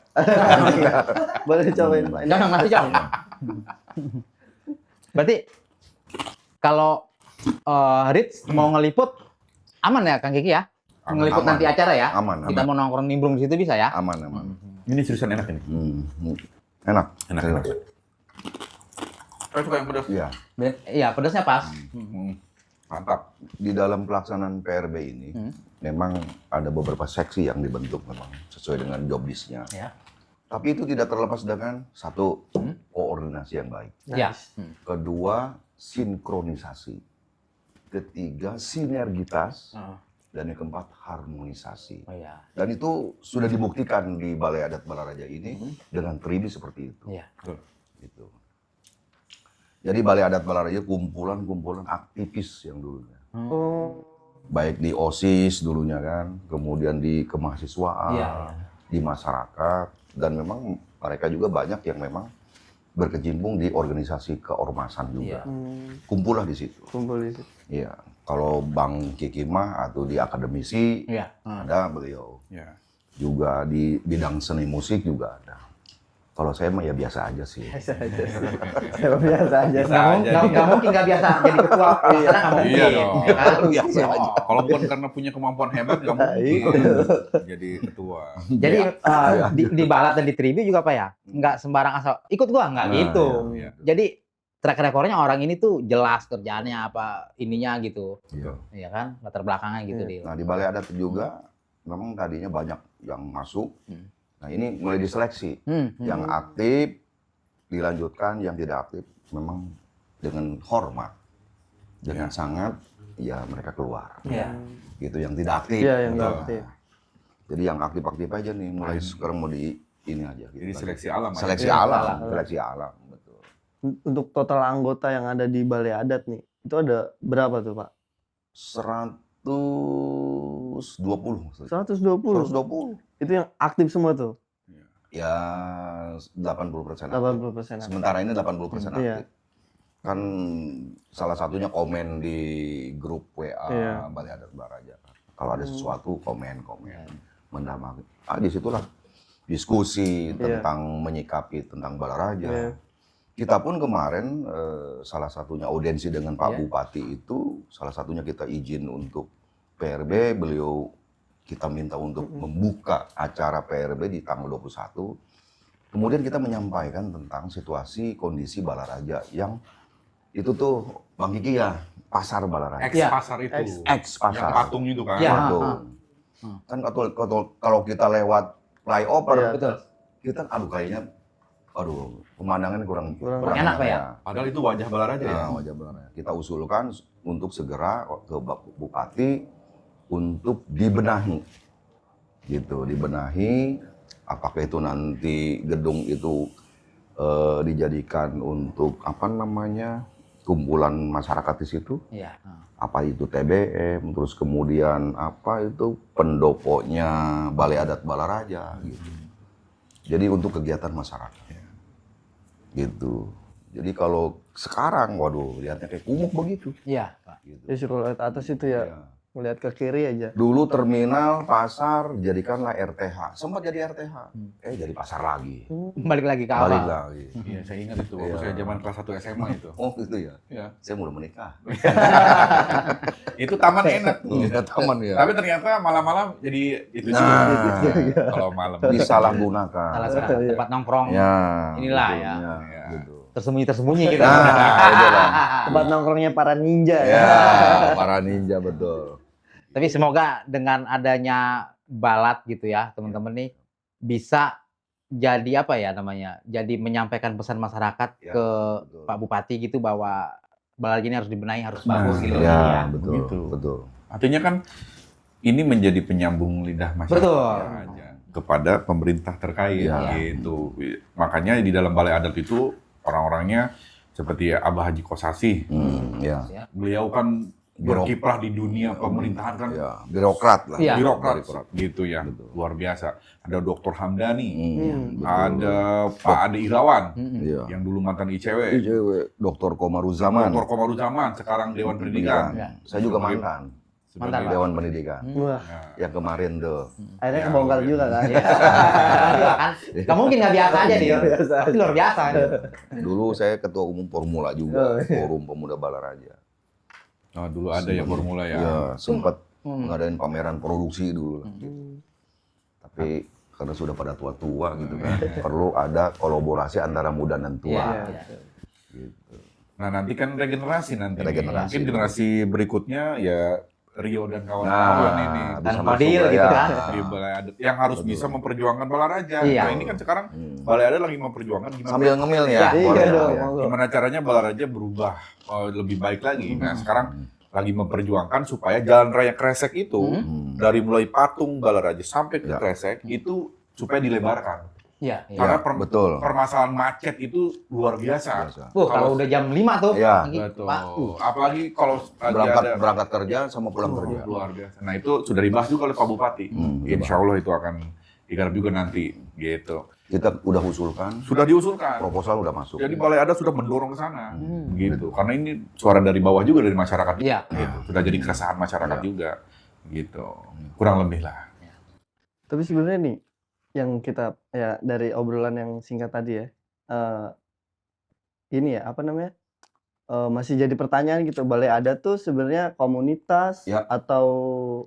Boleh cobain Pak. Ini Jangan masih jauh. Berarti kalau Rich mau ngeliput aman ya Kang Kiki ya? Aman, Ngeliput aman. nanti acara ya? Aman, Kita aman. mau nongkrong nimbrung di situ bisa ya? Aman, aman. Ini seriusan enak ini. Enak. Enak, enak. Saya suka yang pedas. Iya. Iya, pedasnya pas. Mantap. Di dalam pelaksanaan PRB ini, Hmm. memang ada beberapa seksi yang dibentuk memang sesuai dengan job list-nya. Ya. Tapi itu tidak terlepas dengan satu, Hmm. koordinasi yang baik. Iya. Kedua, sinkronisasi. Ketiga, sinergitas. Dan yang keempat, harmonisasi. Oh iya. Dan itu sudah dibuktikan di Balai Adat Balaraja ini dengan Tribi seperti itu. Iya. Gitu. Jadi Balai Adat Balaraja kumpulan-kumpulan aktivis yang dulunya. Oh, Baik di OSIS dulunya kan, kemudian di kemahasiswaan, Iya, di masyarakat, dan memang mereka juga banyak yang memang berkecimpung di organisasi keormasan juga. Iya. Kumpullah di situ. kumpul di situ. Iya. Kalau Bang Kiki mah atau di akademisi Iya. ada beliau. Ya. Juga di bidang seni musik juga ada. Kalau saya mah ya biasa aja sih. Biasa aja. Saya biasa aja. Bisa aja. Nggak mungkin nggak biasa jadi ketua pelaksana nggak mungkin. Iya dong. ya kan? Biasa aja. Oh, kalau bukan karena punya kemampuan hebat, nggak mungkin jadi ketua. Jadi di Balat dan di Tribi juga Pak ya, nggak sembarang asal ikut gua nggak Nah, gitu. iya. Jadi track recordnya orang ini tuh jelas kerjaannya apa ininya gitu, Iya. ya kan latar belakangnya gitu dia. Nah di Balai Adat juga memang tadinya banyak yang masuk. Nah ini mulai diseleksi. Yang aktif dilanjutkan, yang tidak aktif memang dengan hormat. dengan sangat ya mereka keluar. Iya. Gitu yang tidak aktif. Iya, yang Gitu. nggak aktif. Jadi yang aktif-aktif aja nih mulai sekarang mau di ini aja gitu. Jadi seleksi alam. aja. Seleksi Iya, alam, alam. seleksi alam, betul. Untuk total anggota yang ada di Balai Adat nih, itu ada berapa tuh Pak? 120. 120. 120. Itu yang aktif semua tuh? Ya 80%. 80%. Sementara ini 80% aktif. Iya. Kan salah satunya komen di grup WA Iya. Balai Adat Balaraja. Kalau ada sesuatu komen. Mendamai. Disitulah diskusi tentang menyikapi tentang Balaraja. Iya. Kita pun kemarin salah satunya audiensi dengan Pak Iya. Bupati itu, salah satunya kita izin untuk PRB, beliau kita minta untuk membuka acara PRB di tanggal 21. Kemudian kita menyampaikan tentang situasi kondisi Balaraja yang itu tuh Bang Kiki ya, pasar Balaraja. Iya. Pasar itu. Ex pasar. Yang patung itu kan. Iya. Betul. Kan kalau kita lewat flyover, Iya. Betul. kita kayaknya pemandangan kurang Kurang enak, Pak, ya? Padahal itu wajah Balaraja ya. Ya, wajah Balaraja. Kita usulkan untuk segera ke Bupati untuk dibenahi. Gitu, dibenahi. Apakah itu nanti gedung itu dijadikan untuk kumpulan masyarakat di situ? Iya. Apa itu TBM, terus kemudian apa itu pendoponya Balai Adat Balaraja gitu. Jadi untuk kegiatan masyarakat. Gitu. Jadi kalau sekarang waduh lihatnya kayak kumuh begitu. Iya, Pak. Gitu. Ya suruh lihat atas itu ya, Iya. ngeliat ke kiri aja. Dulu terminal pasar jadikanlah RTH. Sempat jadi RTH. Jadi pasar lagi. Balik lagi ke Balik awal. lagi. Iya, saya ingat itu. Waktu Iya. saya zaman kelas 1 SMA itu. Oh gitu ya. Iya. Saya udah menikah. Itu taman enak. Iya, taman ya. Tapi ternyata malam-malam jadi itu Nah. juga. Kalau malam. Disalahgunakan. Salah sekarang tempat nongkrong. Ya. Inilah betul, ya. Ya. Gitu. Tersembunyi gitu. Nah, itulah. Tempat nongkrongnya para ninja Ya, ya. para ninja betul. Tapi semoga dengan adanya Balat gitu ya, teman-teman nih bisa jadi apa ya namanya? Jadi menyampaikan pesan masyarakat Ya, ke betul. Pak Bupati gitu bahwa Balat ini harus dibenahi, harus Nah, bagus gitu. Ya, betul. Begitu. Betul. Artinya kan ini menjadi penyambung lidah masyarakat Betul. aja kepada pemerintah terkait Ya. gitu. Makanya di dalam Balai Adat itu orang-orangnya seperti Abah Haji Kosasih. Ya. Beliau kan Birok- berkiprah di dunia pemerintahan kan. Ya, birokrat lah. Iya. Birokrat gitu ya. Betul. Luar biasa. Ada Dr. Hamdani, Betul. ada Pak Ade Irawan Iya. yang dulu mantan ICW. ICW, Dr. Komaruzaman. Dr. Komaruzaman sekarang Dewan Pendidikan. Ya. Saya juga mantan. Mantan, Sebagai Pak. Dewan Pendidikan. Wah, Ya. Yang kemarin tuh. akhirnya Ya, kebongkar luar juga kan. Iya kan? Nggak mungkin nggak biasa aja dia. Biasa Pasti luar biasa. Dulu saya ketua umum Formula Oh, juga, iya. Forum Pemuda Balaraja. Oh, dulu ada ya formula ya. Ya, sempat ngadain pameran produksi dulu. lah. Tapi karena sudah pada tua-tua gitu kan, perlu ada kolaborasi antara muda dan tua. Iya. Gitu. Nah, nanti kan regenerasi nanti. Regenerasi. Mungkin generasi berikutnya ya Rio dan Nah, kawan-kawan ini. Dan bisa Fadil masuk lah gitu ya. kan. Di Balai Adat yang harus bisa memperjuangkan Balaraja. Iya. Nah, ini kan sekarang Balai Adat lagi memperjuangkan gimana Sambil ngemil ya. Iya, boleh Iya dong, ya. monggo. gimana caranya Balaraja berubah lebih baik lagi. Nah, sekarang lagi memperjuangkan supaya Jalan Raya Kresek itu dari mulai patung Balaraja sampai ke Ya. Kresek itu supaya dilebarkan. Iya. Iya. Karena betul. permasalahan macet itu luar biasa. Biasa. Kalau udah jam 5 tuh. Iya. Pagi, Betul. Pak. Apalagi kalau lagi Berangkat ada berangkat kerja sama pulang kerja. luar biasa. Nah, itu sudah dibahas juga oleh Pak Bupati. Insya Allah itu akan digarap juga nanti gitu. Kita udah usulkan, Sudah diusulkan. proposal udah masuk. Jadi Balai Adat sudah mendorong ke sana, gitu. Karena ini suara dari bawah juga dari masyarakat. Iya. Gitu. Sudah jadi keresahan masyarakat juga, gitu. Kurang lebih lah. Tapi sebenarnya nih, yang kita ya dari obrolan yang singkat tadi ya, ini ya apa namanya, masih jadi pertanyaan gitu. Balai Adat tuh sebenarnya komunitas Ya. atau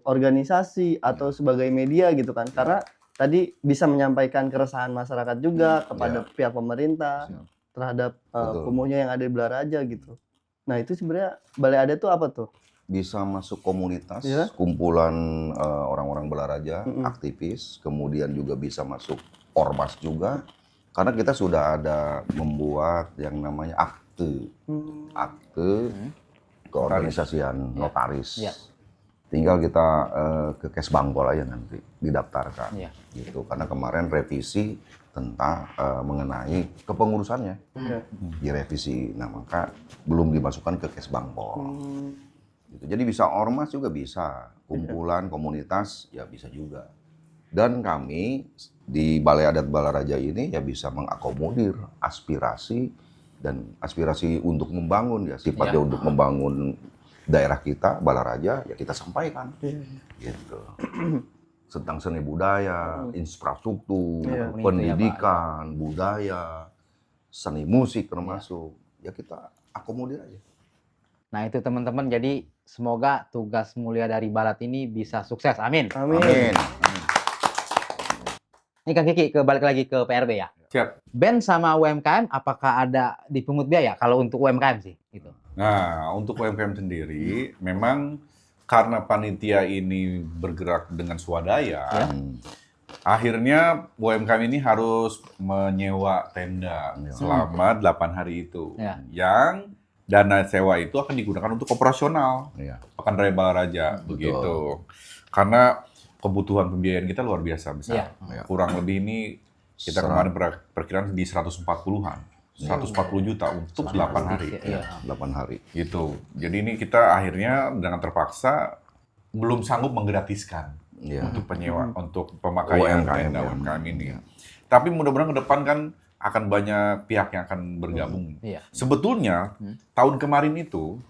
organisasi atau sebagai media gitu kan? Karena tadi bisa menyampaikan keresahan masyarakat juga kepada pihak pemerintah Siap. terhadap Betul. kumuhnya yang ada di Balaraja gitu. Nah itu sebenarnya Balai Adat tuh apa tuh? Bisa masuk komunitas, Iya. kumpulan orang-orang Balaraja, Mm-mm. aktivis, kemudian juga bisa masuk ormas juga. Karena kita sudah ada membuat yang namanya akte keorganisasian notaris. Iya. Tinggal kita ke Kesbangpol aja nanti didaftarkan. Iya. Gitu. Karena kemarin revisi tentang mengenai kepengurusannya direvisi. Nah, maka belum dimasukkan ke Kesbangpol. Gitu. Jadi bisa ormas juga bisa, kumpulan komunitas ya bisa juga. Dan kami di Balai Adat Balaraja ini ya bisa mengakomodir aspirasi dan aspirasi untuk membangun ya sifatnya Ya. untuk membangun daerah kita Balaraja ya kita sampaikan gitu tentang seni budaya, infrastruktur, Iya. pendidikan, budaya, seni musik termasuk ya kita akomodir aja. Nah itu teman-teman, jadi semoga tugas mulia dari Balat ini bisa sukses. Amin. Amin. Ini Kang Kiki, balik lagi ke PRB ya. Siap. BEN sama UMKM, apakah ada dipungut biaya? Kalau untuk UMKM sih, gitu. Nah, untuk UMKM sendiri, memang karena panitia ini bergerak dengan swadaya, akhirnya UMKM ini harus menyewa tenda selama 8 hari itu. Ya. Yang dana sewa itu akan digunakan untuk operasional Iya. Pekan Raya Balaraja, begitu. Karena kebutuhan pembiayaan kita luar biasa besar. Iya. Kurang lebih ini kita kemarin perkiraan di 140-an. 140 juta untuk 8 hari. Iya. 8 hari. Gitu. Jadi ini kita akhirnya dengan terpaksa belum sanggup menggratiskan untuk penyewa, untuk pemakaian UMKM, tenda ya. UMKM ini. Tapi mudah-mudahan ke depan kan akan banyak pihak yang akan bergabung. Iya. Sebetulnya tahun kemarin itu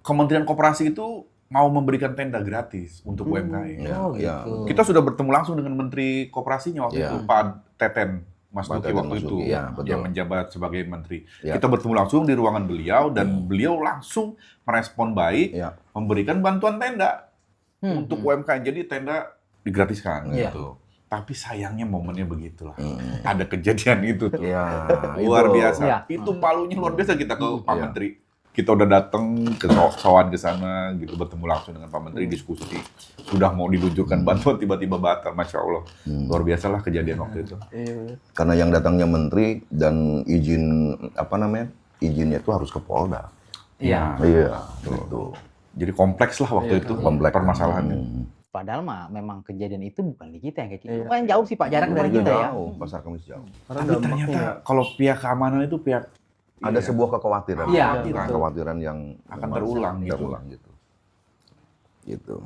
Kementerian Koperasi itu mau memberikan tenda gratis untuk UMKM. Ya, Oh, ya. gitu. Kita sudah bertemu langsung dengan Menteri Koperasinya waktu Iya. itu, Pak Teten Mas Pak Duki Teten waktu Mas itu, Duki, ya, betul. yang menjabat sebagai menteri. Ya. Kita bertemu langsung di ruangan beliau dan beliau langsung merespon baik, Ya. memberikan bantuan tenda untuk UMKM. Jadi tenda digratiskan Iya. gitu. Tapi sayangnya momennya begitulah. Ada kejadian itu tuh. Ya, Luar itu. biasa. Iya. Itu palunya luar biasa kita ke Pak Iya. Menteri. Kita udah datang ke Sowan ke sana gitu, bertemu langsung dengan Pak Menteri, diskusi. Sudah mau diluncurkan bantuan tiba-tiba batal, Masya Allah. Luar biasa lah kejadian waktu itu. Iya. Karena yang datangnya menteri dan izin izinnya itu harus ke Polda. Iya. Iya, gitu. Jadi kompleks lah waktu itu Kompleks. permasalahannya. Padahal mah memang kejadian itu bukan di kita ya, Kiki. Iya. Lumayan jauh sih Pak jarak dari kita ya. Jauh, Pasar Kamis jauh. Karena Tapi dampaknya ternyata kalau pihak keamanan itu pihak Ada sebuah kekhawatiran. Iya, Nah, betul. kekhawatiran yang Akan memang terulang gitu. terulang gitu. Gitu.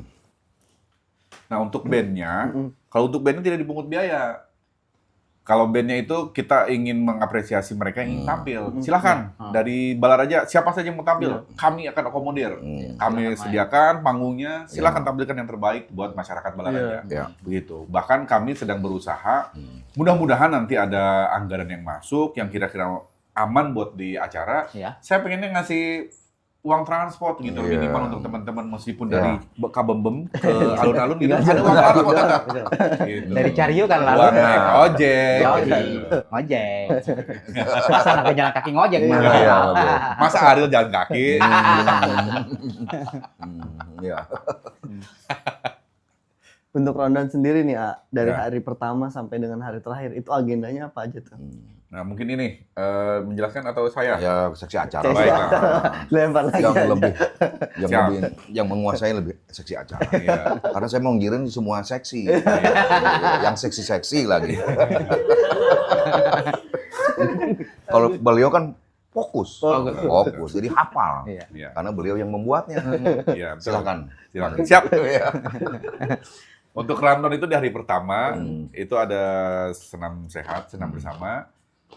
Nah untuk bandnya, kalau untuk bandnya tidak dipungut biaya. Kalau bandnya itu kita ingin mengapresiasi mereka yang ingin tampil, silahkan dari Balaraja siapa saja yang mau tampil, kami akan akomodir. Kami sediakan panggungnya, silahkan tampilkan yang terbaik buat masyarakat Balaraja. Ya. Begitu. Bahkan kami sedang berusaha, mudah-mudahan nanti ada anggaran yang masuk yang kira-kira aman buat di acara. Iya. Saya pengennya ngasih uang transport gitu Iya. minimal untuk teman-teman meskipun Iya. dari Kabembem ke alun-alun gitu ada uang transport ada. Gitu. Dari Caryo kan lalu. Uang naik ojek. Yoi. gitu. Ngojek. Masa anak jalan kaki ngojek. Bang? Iya, betul. Masa Ariel jalan kaki? Ya. Untuk rundown sendiri nih, A, dari Ya. hari pertama sampai dengan hari terakhir itu agendanya apa aja tuh? Nah mungkin ini menjelaskan atau saya? Ya, seksi acara. Seksi Baiklah. Lempar lagi Yang aja. lebih Siap. yang menguasai lebih seksi acara. Iya. Karena saya mau ngirim di semua seksi. Yang seksi-seksi lagi. Kalau beliau kan fokus. Fokus. Jadi hafal. Iya. Iya. Karena beliau yang membuatnya. Iya. betul. Silakan. Silakan. Siap. Untuk rundown itu di hari pertama itu ada senam sehat, senam bersama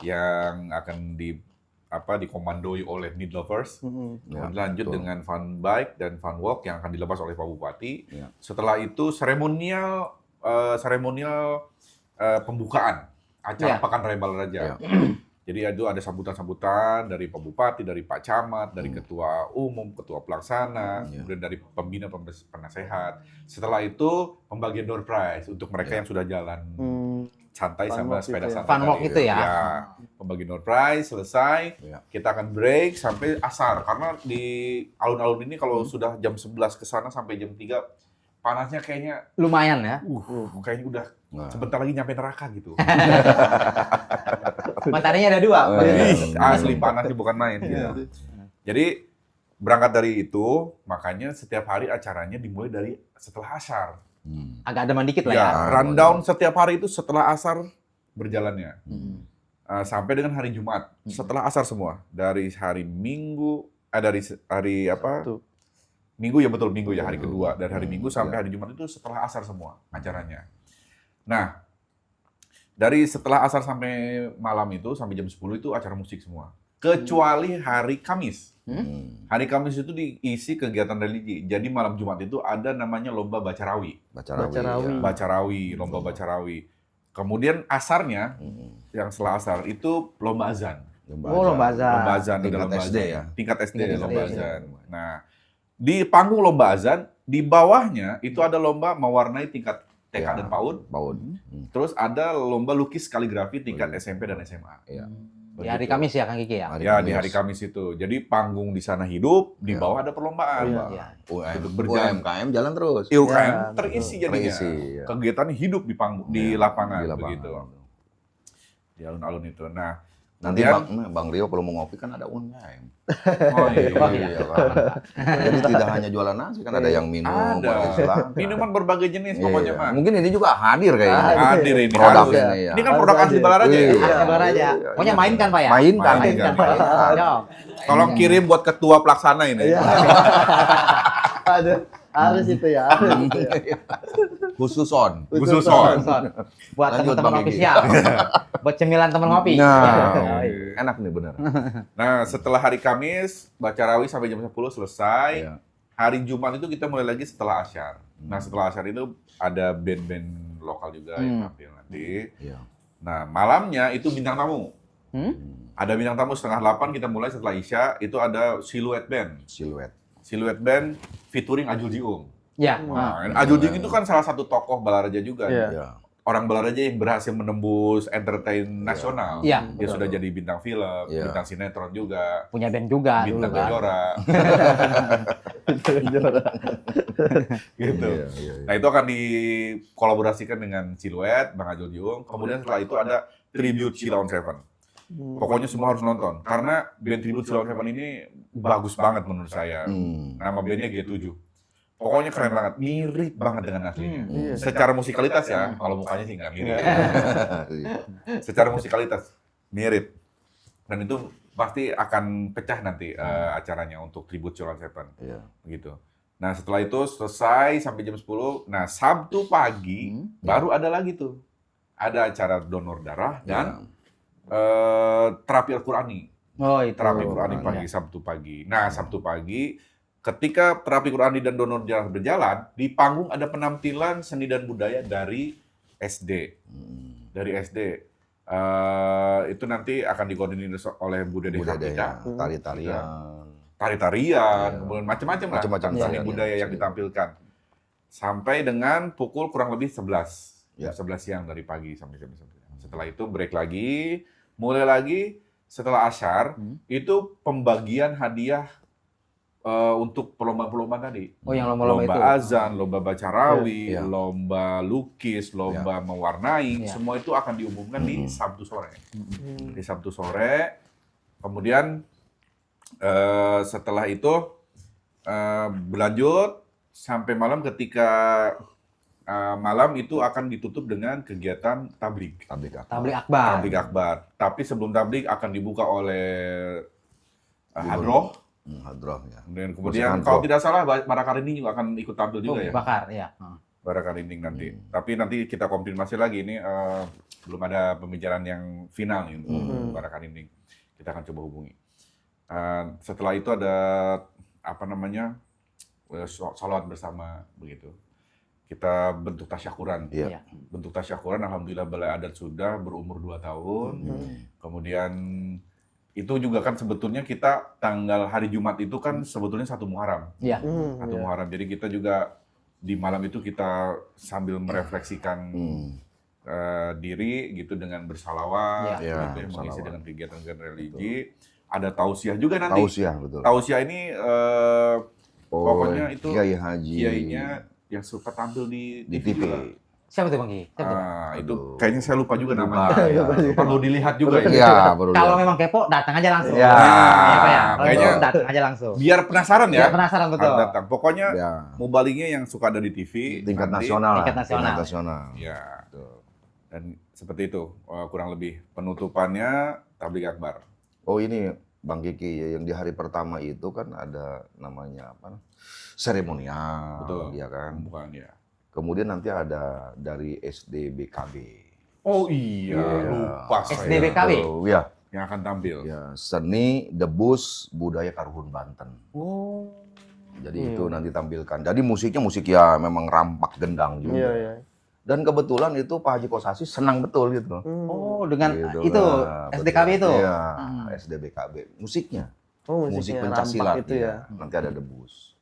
yang akan dikomandoi oleh Need Lovers. Ya, Kemudian lanjut betul. dengan fun bike dan fun walk yang akan dilepas oleh Pak Bupati. Ya. Setelah itu seremonial pembukaan acara Ya. Pekan Raya Balaraja. Ya. Jadi itu ada sambutan-sambutan dari Pak Bupati, dari Pak Camat, dari Ketua Umum, Ketua Pelaksana, Ya. kemudian dari pembina penasehat. Setelah itu pembagian door prize untuk mereka yang sudah jalan santai Fun sama walk sepeda itu ya. santai. Fun walk tadi. itu ya. Pembagian door prize selesai, Ya. kita akan break sampai asar karena di alun-alun ini kalau sudah jam 11 ke sana sampai jam 3 panasnya kayaknya Lumayan ya. kayaknya udah Nah. sebentar lagi nyampe neraka gitu. Mataharinya ada dua. Oh, iya. Ih, asli panasnya bukan main. Iya. Jadi berangkat dari itu, makanya setiap hari acaranya dimulai dari setelah asar. Agak demen dikit lah ya. Ya, rundown setiap hari itu setelah asar berjalannya. Sampai dengan hari Jumat, setelah asar semua. Dari hari Minggu, dari hari apa? Sabtu. Minggu ya betul, Minggu ya hari kedua. Dari hari Minggu sampai hari Jumat itu setelah asar semua acaranya. Nah, dari setelah asar sampai malam itu, sampai jam 10 itu acara musik semua. Kecuali hari Kamis. Hari Kamis itu diisi kegiatan religi. Jadi malam Jumat itu ada namanya lomba baca rawi. Baca Baca rawi. rawi. ya. Baca rawi, lomba baca rawi. Kemudian asarnya, yang setelah asar itu lomba azan. Oh, lomba azan. Lomba azan, ada Tingkat lomba SD azan. ya? Tingkat SD, Tingkat lomba SD. azan. Nah, di panggung lomba azan, di bawahnya itu ada lomba mewarnai tingkat TK Ya. dan PAUD. Baud. Terus ada lomba lukis kaligrafi tingkat SMP dan SMA. Iya. Di hari Kamis ya Kang Kiki ya. Ya, di hari Kamis itu. Jadi panggung di sana hidup, di Ya. bawah ada perlombaan. Iya. Untuk berjalan. UMKM jalan terus. UKM Ya, terisi betul. jadinya. Terisi, ya. Kegiatannya hidup di panggung, di Ya, lapangan, di lapangan. begitu. Di alun-alun itu. Nah, Nanti kemudian- Bang Rio kalau mau ngopi kan ada UMKM. oh iya. Iya kan. Jadi tidak hanya jualan nasi kan ada yang minum, Ada. silakan. Minuman berbagai jenis Iya. pokoknya mah. Mungkin ini juga hadir kayaknya. Hadir ini. Produk harus. ini ya. Ini kan produk asli Balaraja. Iya. ya? Asli Balaraja. Pokoknya mainkan Pak ya. Mainkan. Mainkan. Dong. Tolong kirim buat ketua pelaksana ini. Iya. Ada harus itu ya. Harus itu ya. Khususon. Khususon. Son. Buat Lanjut, teman-teman Bang ngopi Gigi. siap. Buat cemilan teman ngopi. Nah, Iya. enak nih bener. Nah, setelah hari Kamis, baca rawi sampai jam 10 selesai. Iya. Hari Jumat itu kita mulai lagi setelah asyar. Nah, setelah asyar itu ada band-band lokal juga yang tampil nanti. Iya. Nah, malamnya itu bintang tamu. Ada bintang tamu setengah 8 kita mulai setelah Isya, itu ada Siluet Band. Siluet. Siluet Band featuring Ajul Jiung. Ya. Nah, Ajul Jiung itu kan salah satu tokoh Balaraja juga. Iya. Iya. Orang Balaraja yang berhasil menembus entertain nasional. Iya. Dia sudah jadi bintang film, Iya. bintang sinetron juga, Punya band juga dulu bintang kan. Kejora, gitu. Iya, iya, iya. Nah, itu akan dikolaborasikan dengan Siluet, Bang Ajul Jiung. Kemudian setelah itu ada Tribute Cilaon Seven. Pokoknya semua harus nonton. Karena band Tribute Cilaon Seven ini bagus banget menurut saya. Nama bandnya G7. Pokoknya keren banget. Mirip banget dengan aslinya. Iya. Secara musikalitas ya, kalau mukanya sih nggak mirip. Iya. Secara musikalitas mirip. Dan itu pasti akan pecah nanti acaranya untuk Tribute Cilaon Seven. Iya. Begitu. Nah, setelah itu selesai sampai jam 10. Nah, Sabtu pagi baru ada lagi tuh. Ada acara donor darah dan terapi Al-Qurani. Oh, itu. Terapi Qurani pagi, Sabtu pagi. Nah, Sabtu pagi ketika terapi Qurani dan donor darah berjalan, di panggung ada penampilan seni dan budaya dari SD. Dari SD. Itu nanti akan dikoordinir oleh Bu Dede Budaya, Hafida. tari-tarian. Tari-tarian, Iya. kemudian macam-macam lah. Macam-macam seni tarian, budaya ya. yang ditampilkan. Sampai dengan pukul kurang lebih 11. Ya. 11 siang dari pagi sampai jam 11. Setelah itu break lagi, mulai lagi setelah asyar, itu pembagian hadiah untuk perlombaan-perlombaan tadi. Oh, yang lomba-lomba itu. Lomba azan, lomba baca rawi, Iya. lomba lukis, lomba mewarnai, Iya. semua itu akan diumumkan di Sabtu sore. Di Sabtu sore, kemudian setelah itu berlanjut sampai malam ketika malam itu akan ditutup dengan kegiatan tablik. Tablik akbar. Tablik akbar. Tablik akbar. Tapi sebelum tablik akan dibuka oleh hadroh. Hadroh ya. Dan Musik kemudian hadroh. kalau tidak salah Bara Karinding juga akan ikut tampil juga ya. Bakar, ya. Bara Karinding nanti. Tapi nanti kita konfirmasi lagi ini belum ada pembicaraan yang final nih untuk Bara Karinding. Kita akan coba hubungi. Setelah itu ada apa namanya salawat bersama begitu. Kita bentuk tasyakuran. Iya. Iya. Bentuk tasyakuran, alhamdulillah Balai Adat sudah berumur 2 tahun. Kemudian itu juga kan sebetulnya kita tanggal hari Jumat itu kan sebetulnya 1 Muharram. Iya. 1 Muharram. Jadi kita juga di malam itu kita sambil merefleksikan diri gitu dengan bersalawat, Iya, gitu ya, mengisi bersalawat. dengan kegiatan-kegiatan religi. Ada tausiah juga nanti. Tausiah betul. Tausiah ini pokoknya itu Kiai Haji. kiainya yang suka tampil di di TV. Siapa tuh Bang Kiki? Siapa tuh? Itu Aduh. kayaknya saya lupa juga namanya. Iya. Perlu dilihat juga ini. Iya, baru Kalau lihat. memang kepo, datang aja langsung. Ya. Iya, Pak ya. Kalau Kayaknya- belum, datang aja langsung. Biar penasaran ya. Biar penasaran betul. Harus datang. Pokoknya Ya. Mubalingnya yang suka ada di TV. Tingkat nanti- nasional. Tingkat nasional. Tingkat nasional. Ya. Betul. Dan seperti itu kurang lebih penutupannya tabligh akbar. Oh ini Bang Kiki ya, yang di hari pertama itu kan ada namanya apa? Seremonial, Betul. ya kan. Bukan ya. Kemudian nanti ada dari SDBKB. Oh iya, lupa saya. SDBKB? Oh, ya, Yang akan tampil. ya, seni debus budaya Karuhun Banten. Oh. Jadi itu nanti tampilkan. Jadi musiknya musik ya memang rampak gendang juga. Iya, iya. Dan kebetulan itu Pak Haji Kosasi senang betul gitu. Oh, dengan Gitu itu lah, SDKB betul. itu. Iya, Hmm. SDBKB. Musiknya, Oh, musik musiknya pencaksilat rampak itu ya. Nanti ada debus.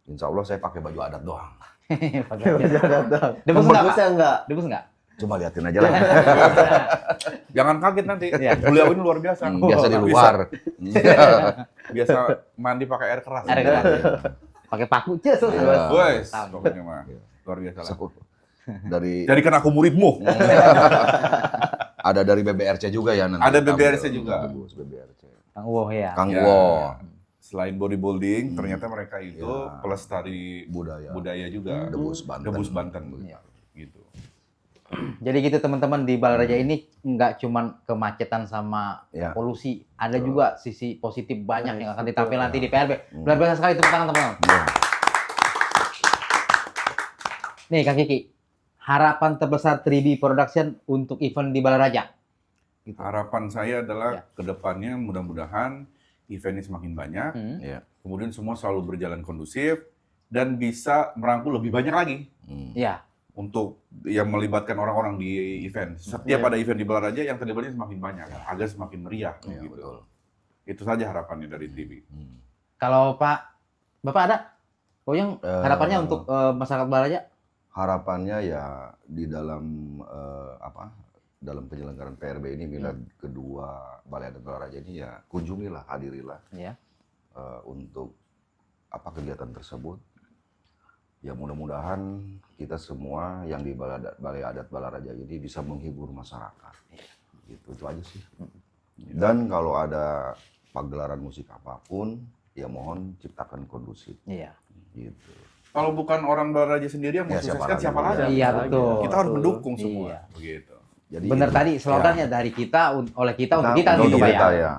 Insya Allah saya pakai baju adat doang. Datang. Debus enggak, Pak? Bagusnya enggak? Debus enggak? Coba liatin aja lah. Jangan kaget nanti. Iya. Beliau ini luar biasa. Biasa di luar. Biasa mandi pakai air keras. Air keras. Pakai paku ces. Iya. Wes, Tahu. pokoknya mah. Luar biasa lah. So, dari Jadi kan aku muridmu. ada dari BBRC juga ya nanti. Ada BBRC Tampil. juga. Debus BBRC. Kang Uwoh ya. Kang Ya. Wo, Selain bodybuilding, ternyata mereka itu Ya. pelestari budaya. budaya juga. Debus Banten. Debus Banten. Iya. Gitu. Jadi gitu teman-teman, di Balaraja ini nggak cuman kemacetan sama Ya. polusi, ada juga sisi positif banyak yang akan ditampil nanti di PRB. Luar biasa sekali tepuk tangan teman-teman. Ya. Nih Kang Kiki, harapan terbesar 3D Production untuk event di Balaraja. Harapan saya adalah Ya. kedepannya mudah-mudahan eventnya semakin banyak, Hmm. Ya. kemudian semua selalu berjalan kondusif dan bisa merangkul lebih banyak lagi Hmm. Ya, untuk yang melibatkan orang-orang di event. Setiap Iya. ada event di Balaraja yang terlibatnya semakin banyak agar semakin meriah. Ya, gitu. betul. Itu saja harapannya dari TV. Hmm. kalau Bapak ada? Yang harapannya untuk masyarakat Balaraja? Harapannya ya di dalam dalam penyelenggaraan PRB ini Milad kedua Balai Adat Balaraja ini ya kunjungilah, hadirilah Ya. untuk kegiatan tersebut. Ya mudah-mudahan kita semua yang di Balai Adat Balaraja ini bisa menghibur masyarakat. Gitu, itu aja sih. Dan kalau ada pagelaran musik apapun, ya mohon ciptakan kondusif. Iya. Gitu. Kalau bukan orang Balaraja sendiri yang Ya, siapa mensukseskan, siapa lagi? lagi? Iya betul. Kita harus mendukung semua. Iya. Begitu. Jadi Bener itu. tadi slogannya dari kita oleh kita untuk kita untuk gitu Pak kita ya. ya.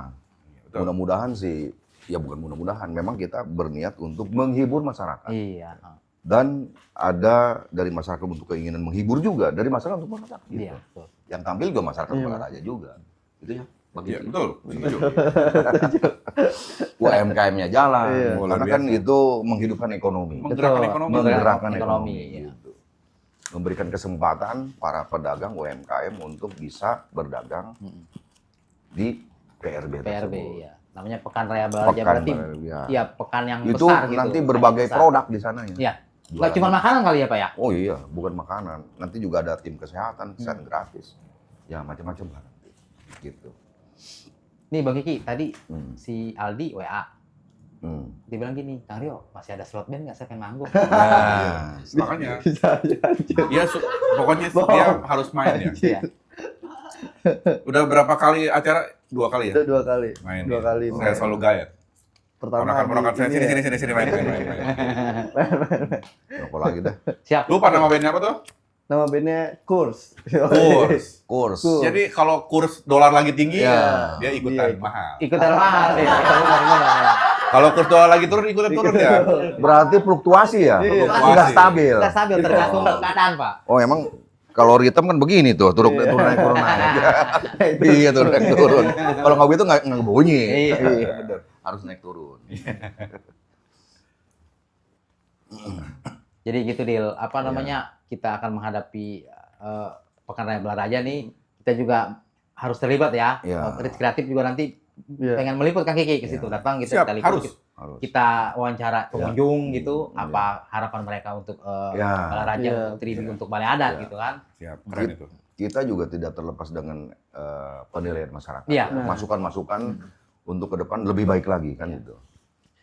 Betul. Mudah-mudahan sih, ya bukan mudah-mudahan, memang kita berniat untuk menghibur masyarakat. Iya. Dan ada dari masyarakat untuk keinginan menghibur juga, dari masyarakat untuk masyarakat. Gitu. Iya. Betul. Yang tampil juga masyarakat Iya. Balaraja juga. Itu ya. Bagi Iya, betul. Setuju. UMKM-nya jalan. Iya. Karena Luar kan biasa. itu menghidupkan ekonomi. Menggerakkan Betul. ekonomi. Menggerakkan Ekonomi, ekonomi. iya. Gitu. Memberikan kesempatan para pedagang UMKM untuk bisa berdagang di PRB PRB tersebut. ya. Namanya Pekan Raya Balaraja Pekan berarti ya. ya pekan yang Itu besar gitu. nanti Pekan berbagai besar. produk di sana ya. Iya. Nggak Jualan. cuma makanan kali ya Pak ya? Oh iya, bukan makanan. Nanti juga ada tim kesehatan gratis. Ya macam-macam lah nanti. Gitu. Nih Bang Kiki, tadi Hmm. si Aldi WA. Hmm. Dia bilang gini, Kang Rio, masih ada slot band nggak? Saya pengen manggung. Nah, Makanya, Bisa aja. dia pokoknya dia harus main ya. Iya. Udah berapa kali acara? 2 kali ya? Itu 2 kali. Main. Dua ya? kali Saya main. selalu gayet. Pertama Ponakan-ponakan saya di- ini sini main. apa lagi dah? Siap. Lupa nama bandnya apa tuh? Nama bandnya Kurs. Kurs. Kurs. Kurs. Jadi kalau kurs dolar lagi tinggi, Iya. dia ikutan Iya. mahal. Ikut dalam mahal. Kalau kurs dolar lagi turun, ikutan turun ya. Berarti fluktuasi ya? Iya. Tidak stabil. Kita stabil tergantung keadaan Pak. Oh emang kalau ritem kan begini tuh, turun naik turun naik. Iya turun naik turun. Kalau nggak begitu nggak bunyi. Iya. Bener. Harus naik turun. Jadi gitu Dil, apa namanya kita akan menghadapi Pekan Raya Balaraja nih, kita juga harus terlibat ya. Iya. Ritz Kreatif juga nanti Iya. pengen meliput Kang Kiki ke situ, Iya. datang kita Siap, kita liput, harus. Harus. kita wawancara pengunjung gitu, Iya. apa harapan mereka untuk Iya. Balaraja, Iya. untuk 3D, Iya. untuk balai adat Iya. gitu kan. Siap, keren itu. Kita juga tidak terlepas dengan penilaian masyarakat. Iya. Ya. Masukan-masukan untuk ke depan lebih baik lagi kan Iya. gitu.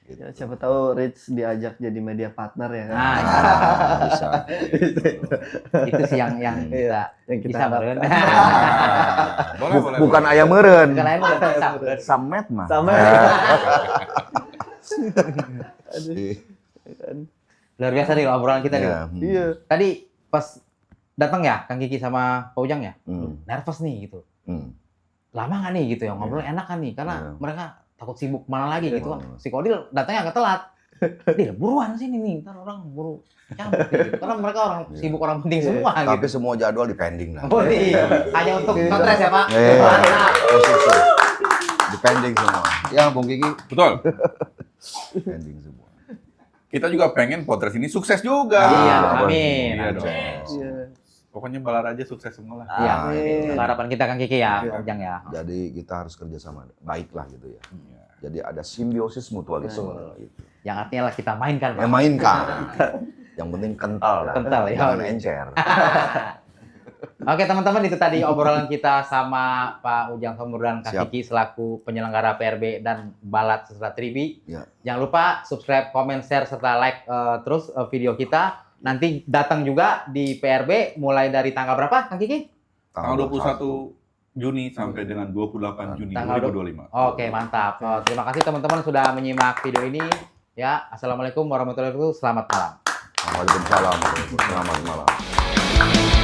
Gitu. Ya, siapa tahu Rich diajak jadi media partner ya kan. Nah, Bisa. itu sih yang kita Yang kita bisa harapkan. meren. Boleh. Bukan ayam meren. Bukan lain bukan bisa meren. Samet mah. Sama. Iya. Luar biasa nih obrolan kita nih. Iya. Iya. Tadi pas datang ya Kang Kiki sama Pak Ujang ya, nervous nih gitu. Lama nggak nih gitu ya ngobrol enak kan nih karena Iya. mereka takut sibuk kemana lagi gitu kan. Iya. Si Kodil datangnya agak telat. Dil buruan sini nih, ntar orang buru cabut gitu. Karena mereka orang Iya. sibuk orang penting semua Tapi gitu. semua jadwal di pending lah. Oh iya, hanya untuk kontres ya Pak. Mantap. Di pending semua. Ya, Bung Kiki, Betul. pending semua. Kita juga pengen podcast ini sukses juga. Iya, apa? amin. Iya Amin. dong. Iya. Pokoknya Balaraja sukses semua lah. Iya, Amin. harapan kita Kang Kiki ya, Pak Ujang ya. Jadi kita harus kerjasama baik lah gitu ya. Iya. Jadi ada simbiosis mutualisme gitu. Yang artinya lah kita mainkan Pak. Mainkan. Yang penting kental lah. Kental, ya. Jangan encer. Oke teman-teman, itu tadi obrolan kita sama Pak Ujang Somur dan Kang Siap. Kiki selaku penyelenggara PRB dan Balat Sestra Tribi. Ya. Jangan lupa subscribe, komen, share, serta like terus video kita. Nanti datang juga di PRB mulai dari tanggal berapa Kang Kiki? Tanggal 21 Juni sampai dengan 28 Juni Tanggal 2025. Oke, mantap. Terima kasih teman-teman sudah menyimak video ini. Ya, assalamualaikum warahmatullahi wabarakatuh. Selamat malam. Waalaikumsalam. Selamat malam.